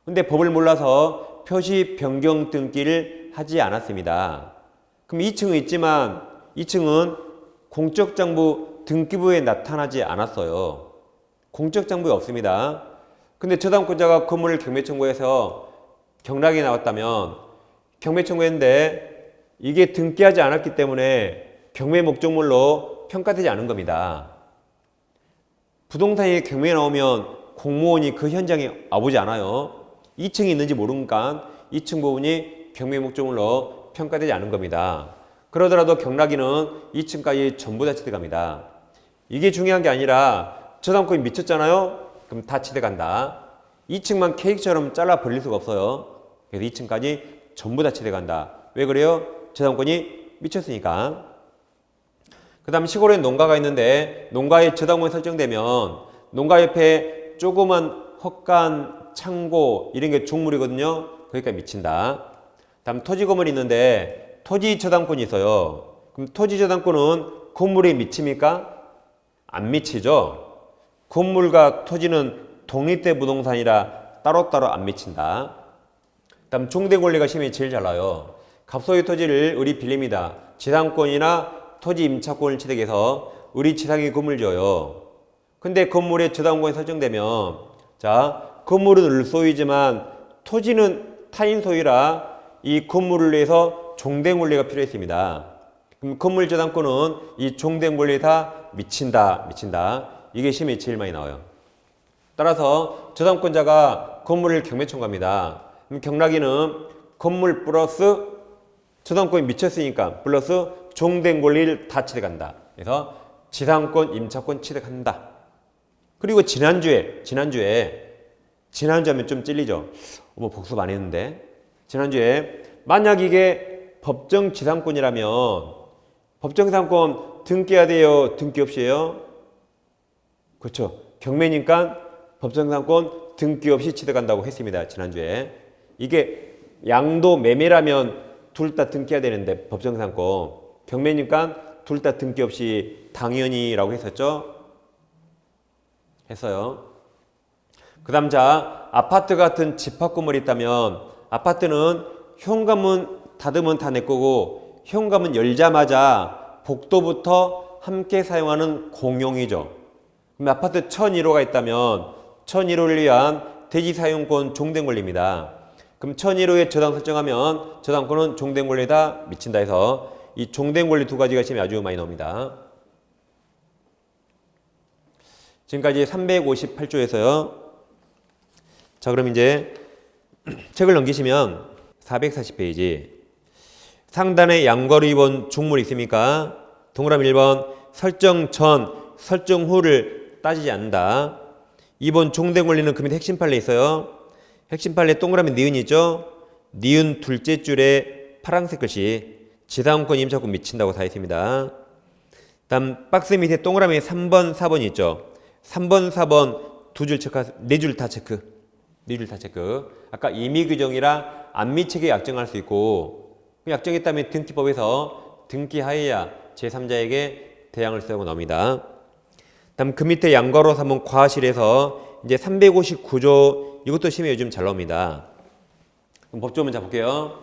근데 법을 몰라서 표시 변경 등기를 하지 않았습니다. 그럼 2층은 있지만 2층은 공적장부 등기부에 나타나지 않았어요. 공적장부에 없습니다. 근데 저당권자가 건물을 경매청구해서 경락이 나왔다면 경매 청구했는데 이게 등기하지 않았기 때문에 경매 목적물로 평가되지 않은 겁니다. 부동산이 경매에 나오면 공무원이 그 현장에 와보지 않아요. 2층이 있는지 모르니까 2층 부분이 경매 목적물로 평가되지 않은 겁니다. 그러더라도 경락이는 2층까지 전부 다 취득합니다. 이게 중요한 게 아니라 저당권이 미쳤잖아요. 그럼 다 취득한다. 2층만 케이크처럼 잘라 버릴 수가 없어요. 그래서 2층까지 전부 다 취득한다. 왜 그래요? 저당권이 미쳤으니까. 그 다음 시골에 농가가 있는데 농가에 저당권이 설정되면 농가 옆에 조그만 헛간, 창고 이런 게 종물이거든요. 그러니까 미친다. 다음 토지 건물이 있는데 토지 저당권이 있어요. 그럼 토지 저당권은 건물에 미칩니까? 안 미치죠. 건물과 토지는 독립된 부동산이라 따로따로 안 미친다. 다음 종된 권리가 시험에 제일 잘 나와요. 갑소유 토지를 을이 빌립니다. 지상권이나 토지 임차권을 취득해서 을이 지상에 건물 지어요. 근데 건물에 저당권이 설정되면 자, 건물은 을 소유이지만 토지는 타인 소유라 이 건물을 위해서 종된 권리가 필요했습니다. 그럼 건물 저당권은 이 종된 권리에 다 미친다. 이게 시험에 제일 많이 나와요. 따라서 저당권자가 건물을 경매 청구합니다. 그럼 경락인은 건물 플러스 저당권이 미쳤으니까 플러스 종된 권리를 다 취득한다. 그래서 지상권, 임차권 취득한다. 그리고 지난주에 하면 좀 찔리죠. 어머 복습 안 했는데 지난주에 만약 이게 법정 지상권이라면 법정 지상권 등기해야 돼요? 등기 없이 해요? 그렇죠. 경매니까 법정 지상권 등기 없이 취득한다고 했습니다. 지난주에. 이게 양도 매매라면 둘 다 등기해야 되는데 법정 지상권 경매니까 둘 다 등기 없이 당연히라고 했었죠. 했어요. 그 다음 자 아파트 같은 집합 건물이 있다면 아파트는 현관문 닫으면 다 내 거고 현관문 열자마자 복도부터 함께 사용하는 공용이죠. 그럼 아파트 1001호가 있다면 1001호를 위한 대지 사용권 종된 권리입니다. 그럼 1001호에 저당 설정하면 저당권은 종된 권리에다 미친다 해서 이 종된 권리 두 가지가 시험에 아주 많이 나옵니다. 지금까지 358조에서요. 자, 그럼 이제 책을 넘기시면 440페이지. 상단에 양거리 2번 중물이 있습니까? 동그라미 1번 설정 전, 설정 후를 따지지 않는다. 2번 종된 권리는 그 밑에 핵심 판례 있어요. 핵심 판례 동그라미 니은이 있죠? 니은 둘째 줄에 파란색 글씨 지상권 임차권 미친다고 다 있습니다. 다음 박스 밑에 동그라미 3번, 4번이 있죠? 3번, 4번 두 줄 체크, 네 줄 다 체크. 네 줄 다 체크. 아까 임의 규정이라 안미체계 약정할 수 있고 약정했다면 등기법에서 등기하여야 제3자에게 대항을 쓰고 나옵니다. 다음 그 밑에 양괄호 3번 과실에서 이제 359조 이것도 시험에 요즘 잘 나옵니다. 그럼 법조 먼저 볼게요.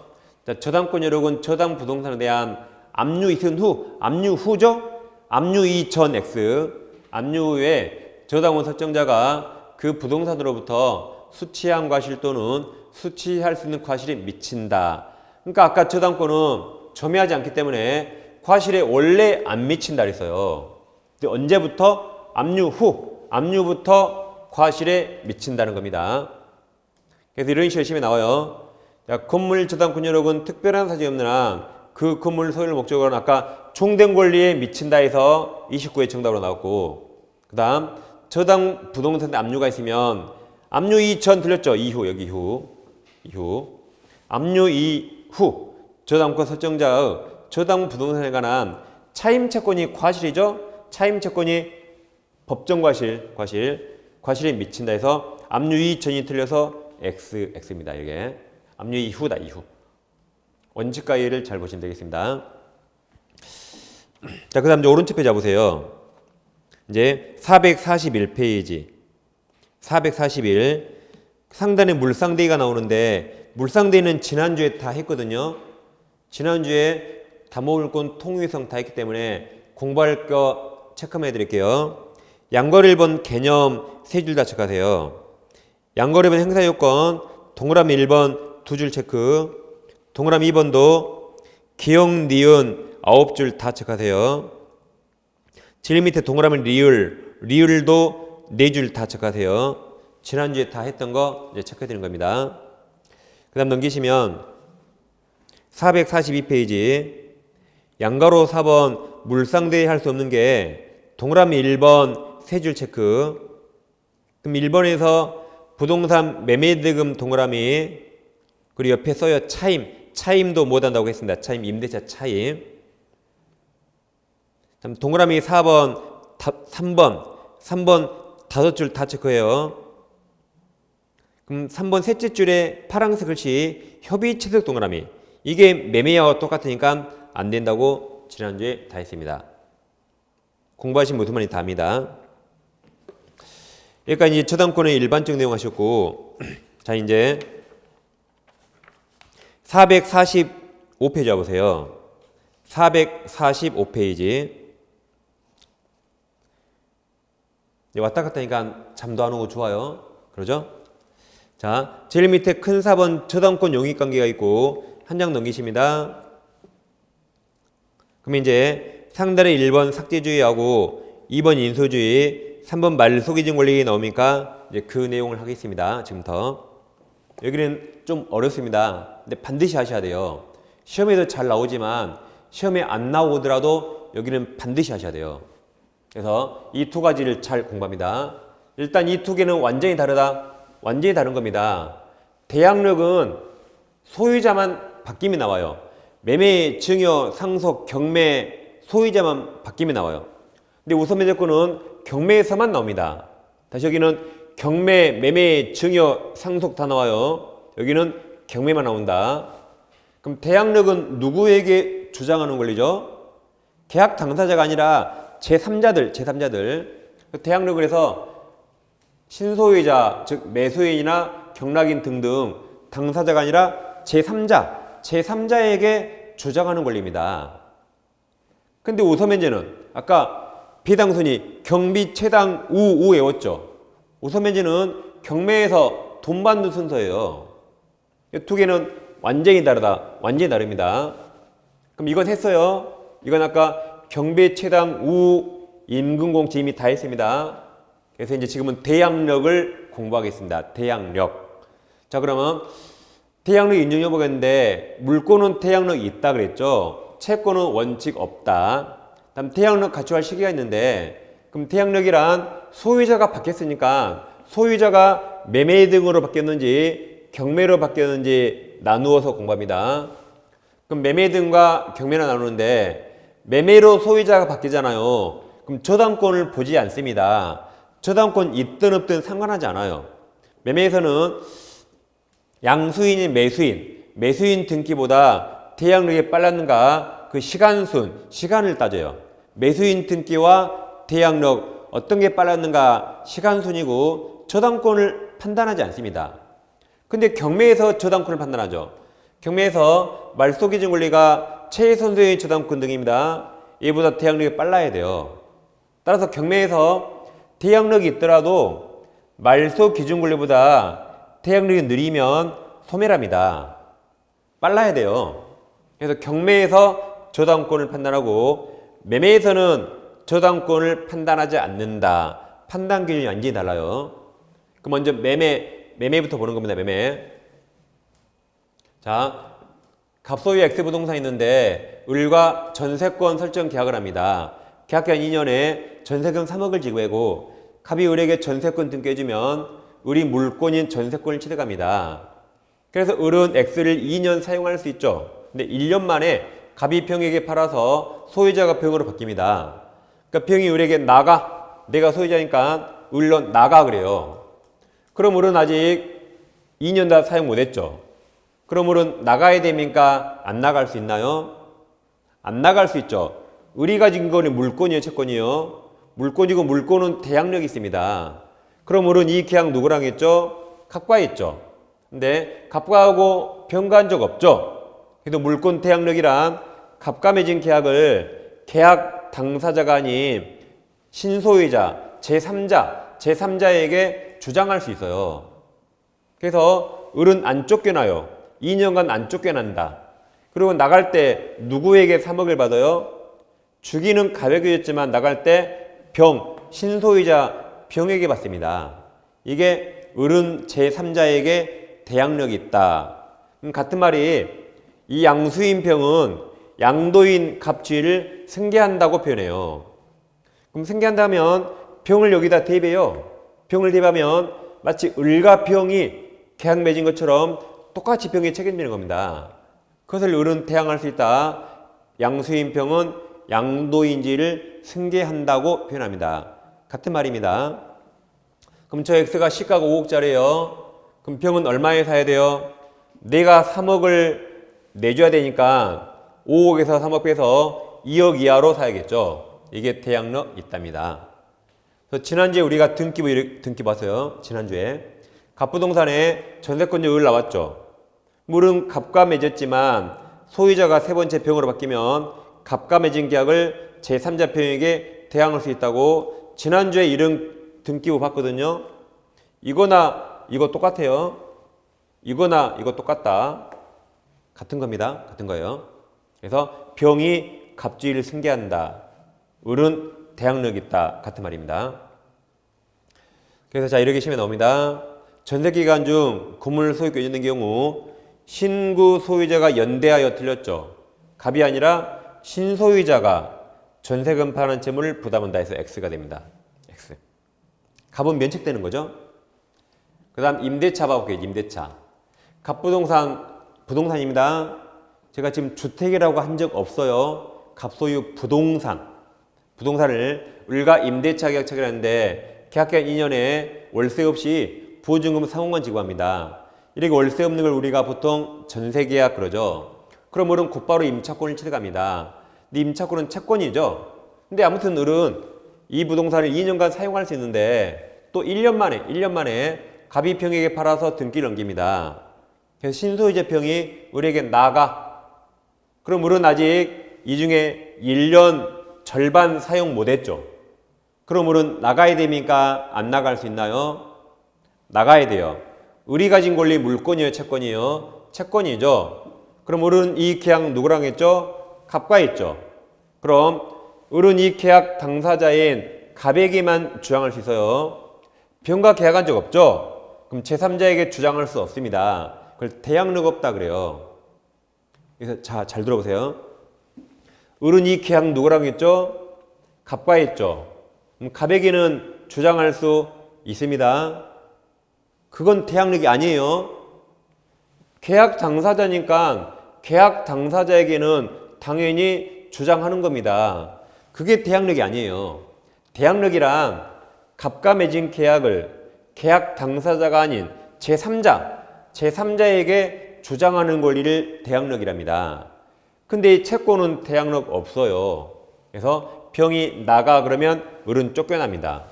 자, 저당권 여력은 저당 부동산에 대한 압류 있은 후, 압류 후죠? 압류 이전 X, 압류 후에 저당권 설정자가 그 부동산으로부터 수취한 과실 또는 수취할 수 있는 과실이 미친다. 그러니까 아까 저당권은 점유하지 않기 때문에 과실에 원래 안 미친다 그랬어요. 근데 언제부터? 압류 후, 압류부터 과실에 미친다는 겁니다. 그래서 이런 식으로 시험에 나와요. 자, 건물 저당권 여력은 특별한 사정이 없는 한 그 건물 소유를 목적으로 아까 종된 권리에 미친다 해서 29회 정답으로 나왔고, 그 다음 저당 부동산에 압류가 있으면 압류 이전 들렸죠? 이후, 여기 이후 압류 이후 저당권 설정자의 저당 부동산에 관한 차임채권이 과실이죠? 차임채권이 법정 과실에 미친다 해서 압류 이전이 틀려서 X입니다. 이게 압류 이후다. 이후 원칙과의를 잘 보시면 되겠습니다. 자, 그 다음 이제 오른쪽 페이지 보세요. 이제 441페이지 441 상단에 물상대의가 나오는데 물상대의는 지난주에 다 했거든요. 지난주에 다모을권 통유성 다 했기 때문에 공부할 거 체크만 해드릴게요. 양거리 1번 개념 세 줄 다 체크하세요. 양거리 1번 행사요건 동그라미 1번 두 줄 체크, 동그라미 2번도 기역, 니은 9줄 다 체크하세요. 제일 밑에 동그라미 리을도 4줄 다 체크하세요. 지난주에 다 했던 거 이제 체크해 드리는 겁니다. 그 다음 넘기시면 442페이지 양가로 4번 물상대의 할 수 없는 게 동그라미 1번 3줄 체크. 그럼 1번에서 부동산 매매대금 동그라미 그리고 옆에 써요 차임도 못한다고 했습니다. 차임 임대차 차임. 동그라미 4번 3번 5줄 다 체크해요. 그럼 3번 셋째 줄에 파란색 글씨 협의체득 동그라미 이게 매매와 똑같으니까 안 된다고 지난주에 다 했습니다. 공부하신 무슨 말인지 다 합니다. 여기까지 이제 저당권의 일반적 내용 하셨고 자 이제 445페이지 와보세요. 445페이지 왔다 갔다 하니까 잠도 안 오고 좋아요. 그러죠? 자, 제일 밑에 큰 4번 저당권 용익관계가 있고 한 장 넘기십니다. 그럼 이제 상단에 1번 삭제주의하고 2번 인소주의 3번 말소기준 권리 나오니까 이제 그 내용을 하겠습니다. 지금부터. 여기는 좀 어렵습니다. 근데 반드시 하셔야 돼요. 시험에도 잘 나오지만 시험에 안 나오더라도 여기는 반드시 하셔야 돼요. 그래서 이 두 가지를 잘 공부합니다. 일단 이 두 개는 완전히 다르다. 완전히 다른 겁니다. 대항력은 소유자만 바뀌면 나와요. 매매, 증여, 상속, 경매, 소유자만 바뀌면 나와요. 근데 우선매제권은 경매에서만 나옵니다. 다시 여기는 경매, 매매, 증여, 상속 다 나와요. 여기는 경매만 나온다. 그럼 대항력은 누구에게 주장하는 권리죠? 계약 당사자가 아니라 제3자들. 대항력을 해서 신소유자, 즉 매수인이나 경락인 등등 당사자가 아니라 제3자에게 주장하는 권리입니다. 근데 우선면제는 아까 비당선이 경비, 최당, 우 외웠죠? 우선면제는 경매에서 돈 받는 순서예요. 이 두 개는 완전히 다르다. 완전히 다릅니다. 그럼 이건 했어요. 이건 아까 경배 최당 우 임금공치 이미 다 했습니다. 그래서 이제 지금은 대항력을 공부하겠습니다. 대항력. 자, 그러면 대항력 인정해 보겠는데 물권은 대항력이 있다 그랬죠. 채권은 원칙 없다. 다음 대항력 갖춰갈 시기가 있는데 그럼 대항력이란 소유자가 바뀌었으니까 소유자가 매매 등으로 바뀌었는지 경매로 바뀌었는지 나누어서 공부합니다. 그럼 매매 등과 경매로 나누는데 매매로 소유자가 바뀌잖아요. 그럼 저당권을 보지 않습니다. 저당권 있든 없든 상관하지 않아요. 매매에서는 양수인이 매수인 등기보다 대항력이 빨랐는가 그 시간을 따져요. 매수인 등기와 대항력 어떤 게 빨랐는가 시간순이고 저당권을 판단하지 않습니다. 근데 경매에서 저당권을 판단하죠. 경매에서 말소기준 권리가 최선수의 저당권 등입니다. 이보다 대항력이 빨라야 돼요. 따라서 경매에서 대항력이 있더라도 말소 기준 권리보다 대항력이 느리면 소멸합니다. 빨라야 돼요. 그래서 경매에서 저당권을 판단하고 매매에서는 저당권을 판단하지 않는다. 판단 기준이 완전히 달라요. 그럼 먼저 매매부터 보는 겁니다. 매매. 자, 갑소유 X 부동산이 있는데 을과 전세권 설정 계약을 합니다. 계약기간 2년에 전세금 3억을 지급하고 갑이 을에게 전세권 등기해주면 을이 물권인 전세권을 취득합니다. 그래서 을은 X를 2년 사용할 수 있죠. 근데 1년 만에 갑이 병에게 팔아서 소유자가 병으로 바뀝니다. 그러니까 병이 을에게 나가. 내가 소유자니까 을로 나가 그래요. 그럼 을은 아직 2년 다 사용 못했죠. 그럼 을은 나가야 됩니까? 안 나갈 수 있나요? 안 나갈 수 있죠. 을이 가진 거는 물권이에요, 채권이요. 물권이고 물권은 대항력이 있습니다. 그럼 을은 이 계약 누구랑 했죠? 갑과 했죠. 근데 갑과하고 병간 적 없죠. 그래도 물권 대항력이란 갑과 맺은 계약을 계약 당사자가 아닌 신소유자, 제3자에게 주장할 수 있어요. 그래서 을은 안 쫓겨나요. 2년간 안 쫓겨난다. 그리고 나갈 때 누구에게 3억을 받아요? 주기는 갑에게 줬지만 나갈 때 신소유자 병에게 받습니다. 이게 을은 제3자에게 대항력이 있다. 같은 말이 이 양수인 병은 양도인 갑주의를 승계한다고 표현해요. 그럼 승계한다면 병을 여기다 대입해요. 병을 대입하면 마치 을과 병이 계약 맺은 것처럼 똑같이 병에 책임지는 겁니다. 그것을 을은 대항할 수 있다. 양수인 병은 양도인지를 승계한다고 표현합니다. 같은 말입니다. 그럼 저 X가 시가가 5억짜리예요. 그럼 병은 얼마에 사야 돼요? 내가 3억을 내줘야 되니까 5억에서 3억 빼서 2억 이하로 사야겠죠. 이게 대항력 있답니다. 그래서 지난주에 우리가 등기 봤어요. 지난주에 갑부동산에 전세권자 을 나왔죠. 물은 갑과 맺었지만 소유자가 세 번째 병으로 바뀌면 갑과 맺은 계약을 제3자 병에게 대항할 수 있다고 지난주에 이런 등기부 봤거든요. 이거나 이거 똑같아요. 이거나 이거 똑같다. 같은 겁니다. 같은 거예요. 그래서 병이 갑주의를 승계한다. 을은 대항력 있다. 같은 말입니다. 그래서 자 이렇게 시험에 나옵니다. 전세기간 중 건물 소유권이 있는 경우 신구 소유자가 연대하여 틀렸죠. 갑이 아니라 신소유자가 전세금 파는 채무를 부담한다 해서 X가 됩니다. X. 갑은 면책되는 거죠. 그 다음 임대차 봐볼게요. 임대차. 부동산입니다. 제가 지금 주택이라고 한 적 없어요. 갑소유 부동산을 을과 임대차 계약 체결하는데 계약기간 2년에 월세 없이 부호증금 3억만 지급합니다. 이렇게 월세 없는 걸 우리가 보통 전세계약 그러죠. 그럼 을은 곧바로 임차권을 취득합니다. 근데 임차권은 채권이죠. 근데 아무튼 을은 이 부동산을 2년간 사용할 수 있는데 또 1년 만에 갑이 병에게 팔아서 등기를 넘깁니다. 그래서 신소유자 병이 을에게 나가. 그럼 을은 아직 이 중에 1년 절반 사용 못했죠. 그럼 을은 나가야 됩니까? 안 나갈 수 있나요? 나가야 돼요. 을이 가진 권리 물권이에요, 채권이에요? 채권이죠. 그럼 을은 이 계약 누구랑 했죠? 갑과 했죠. 그럼 을은 이 계약 당사자인 갑에게만 주장할 수 있어요. 병과 계약한 적 없죠? 그럼 제3자에게 주장할 수 없습니다. 그걸 대항력 없다 그래요. 그래서 자, 잘 들어보세요. 을은 이 계약 누구랑 했죠? 갑과 했죠. 그럼 갑에게는 주장할 수 있습니다. 그건 대항력이 아니에요. 계약 당사자니까 계약 당사자에게는 당연히 주장하는 겁니다. 그게 대항력이 아니에요. 대항력이란 갑과 맺은 계약을 계약 당사자가 아닌 제3자에게 주장하는 권리를 대항력이랍니다. 근데 이 채권은 대항력 없어요. 그래서 병이 나가 그러면 을은 쫓겨납니다.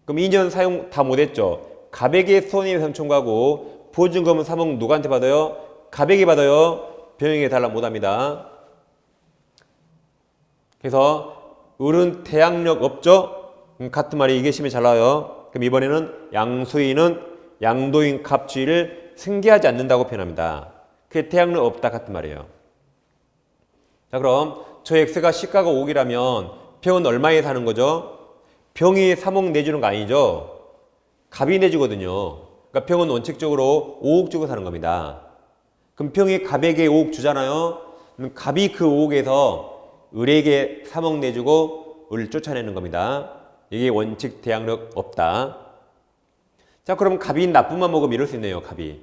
그럼 2년 사용 다 못했죠. 갑에게 손해배상 청구하고 보증금은 3억 누구한테 받아요? 갑에게 받아요. 병에게 달라 못합니다. 그래서 을은 대항력 없죠? 같은 말이 이게 심히 잘 나와요. 그럼 이번에는 양수인은 양도인 갑주의를 승계하지 않는다고 표현합니다. 그게 대항력 없다 같은 말이에요. 자, 그럼 저 X가 시가가 5억이라면 병은 얼마에 사는 거죠? 병이 3억 내주는 거 아니죠? 갑이 내주거든요. 그러니까 병은 원칙적으로 5억 주고 사는 겁니다. 그럼 병이 갑에게 5억 주잖아요. 그럼 갑이 그 5억에서 을에게 3억 내주고 을을 쫓아내는 겁니다. 이게 원칙 대항력 없다. 자, 그럼 갑이 나쁨만 먹으면 이럴 수 있네요. 갑이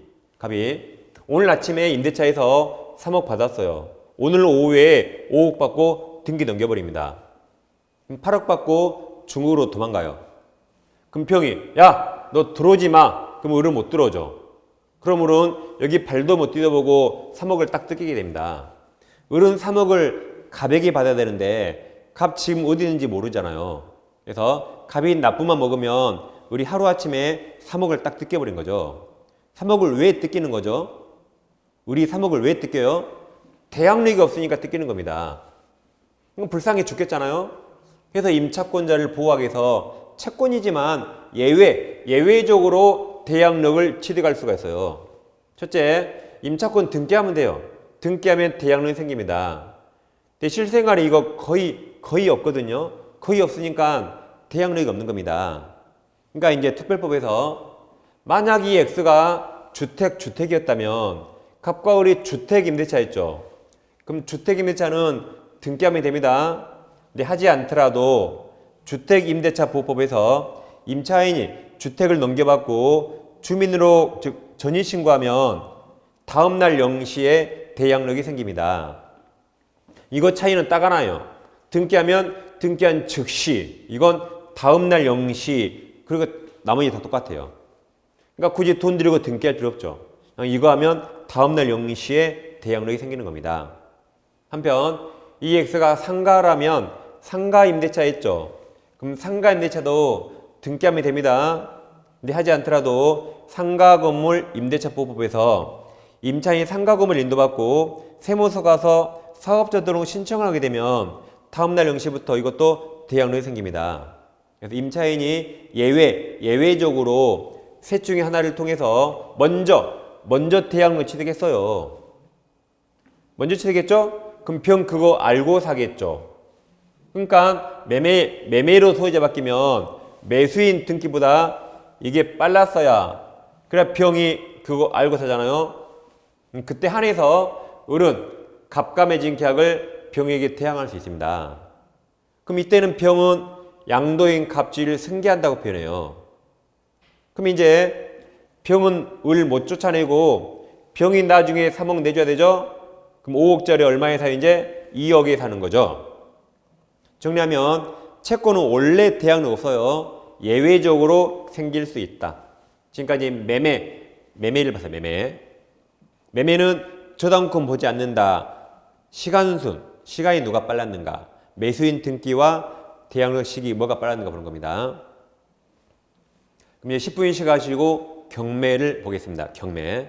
오늘 아침에 임대차에서 3억 받았어요. 오늘 오후에 5억 받고 등기 넘겨버립니다. 그럼 8억 받고 중국으로 도망가요. 그럼 병이 야, 너 들어오지 마. 그럼 을은 못 들어오죠. 그럼 을은 여기 발도 못 디뎌보고 3억을 딱 뜯기게 됩니다. 을은 3억을 갑에게 받아야 되는데 갑 지금 어디 있는지 모르잖아요. 그래서 갑이 나쁨만 먹으면 을이 하루아침에 3억을 딱 뜯겨버린 거죠. 3억을 왜 뜯기는 거죠? 을이 3억을 왜 뜯겨요? 대항력이 없으니까 뜯기는 겁니다. 그럼 불쌍해 죽겠잖아요. 그래서 임차권자를 보호하기 위해서 채권이지만 예외적으로 대항력을 취득할 수가 있어요. 첫째, 임차권 등기하면 돼요. 등기하면 대항력이 생깁니다. 근데 실생활에 이거 거의 없거든요. 거의 없으니까 대항력이 없는 겁니다. 그러니까 이제 특별법에서 만약 이 X가 주택이었다면 갑과 을이 주택 임대차였죠. 그럼 주택 임대차는 등기하면 됩니다. 근데 하지 않더라도 주택 임대차 보호법에서 임차인이 주택을 넘겨받고 주민으로 즉 전입신고하면 다음날 0시에 대항력이 생깁니다. 이거 차이는 딱 하나요. 등기하면 등기한 즉시, 이건 다음날 0시, 그리고 나머지 다 똑같아요. 그러니까 굳이 돈 들이고 등기할 필요 없죠. 이거 하면 다음날 0시에 대항력이 생기는 겁니다. 한편 이 X가 상가라면 상가 임대차 했죠. 그럼 상가 임대차도 등기하면 됩니다. 근데 하지 않더라도 상가 건물 임대차 보호법에서 임차인이 상가 건물 인도받고 세무서 가서 사업자 등록 신청을 하게 되면 다음날 0시부터 이것도 대항력이 생깁니다. 그래서 임차인이 예외적으로 셋 중에 하나를 통해서 먼저 대항력 취득했어요. 먼저 취득했죠? 그럼 병 그거 알고 사겠죠. 그러니까 매매로 소유자 바뀌면 매수인 등기보다 이게 빨랐어야 그래 병이 그거 알고 사잖아요. 그때 한해서 을은 갑과 맺은 계약을 병에게 대항할 수 있습니다. 그럼 이때는 병은 양도인 갑주의를 승계한다고 표현해요. 그럼 이제 병은 을 못 쫓아내고 병이 나중에 3억 내줘야 되죠? 그럼 5억짜리 얼마에 사요? 이제 2억에 사는 거죠. 정리하면 채권은 원래 대항력 없어요. 예외적으로 생길 수 있다. 지금까지 매매를 봤어요. 매매는 저당권 보지 않는다. 시간이 누가 빨랐는가. 매수인 등기와 대항력 시기 뭐가 빨랐는가 보는 겁니다. 그럼 이제 10분씩 하시고 경매를 보겠습니다. 경매.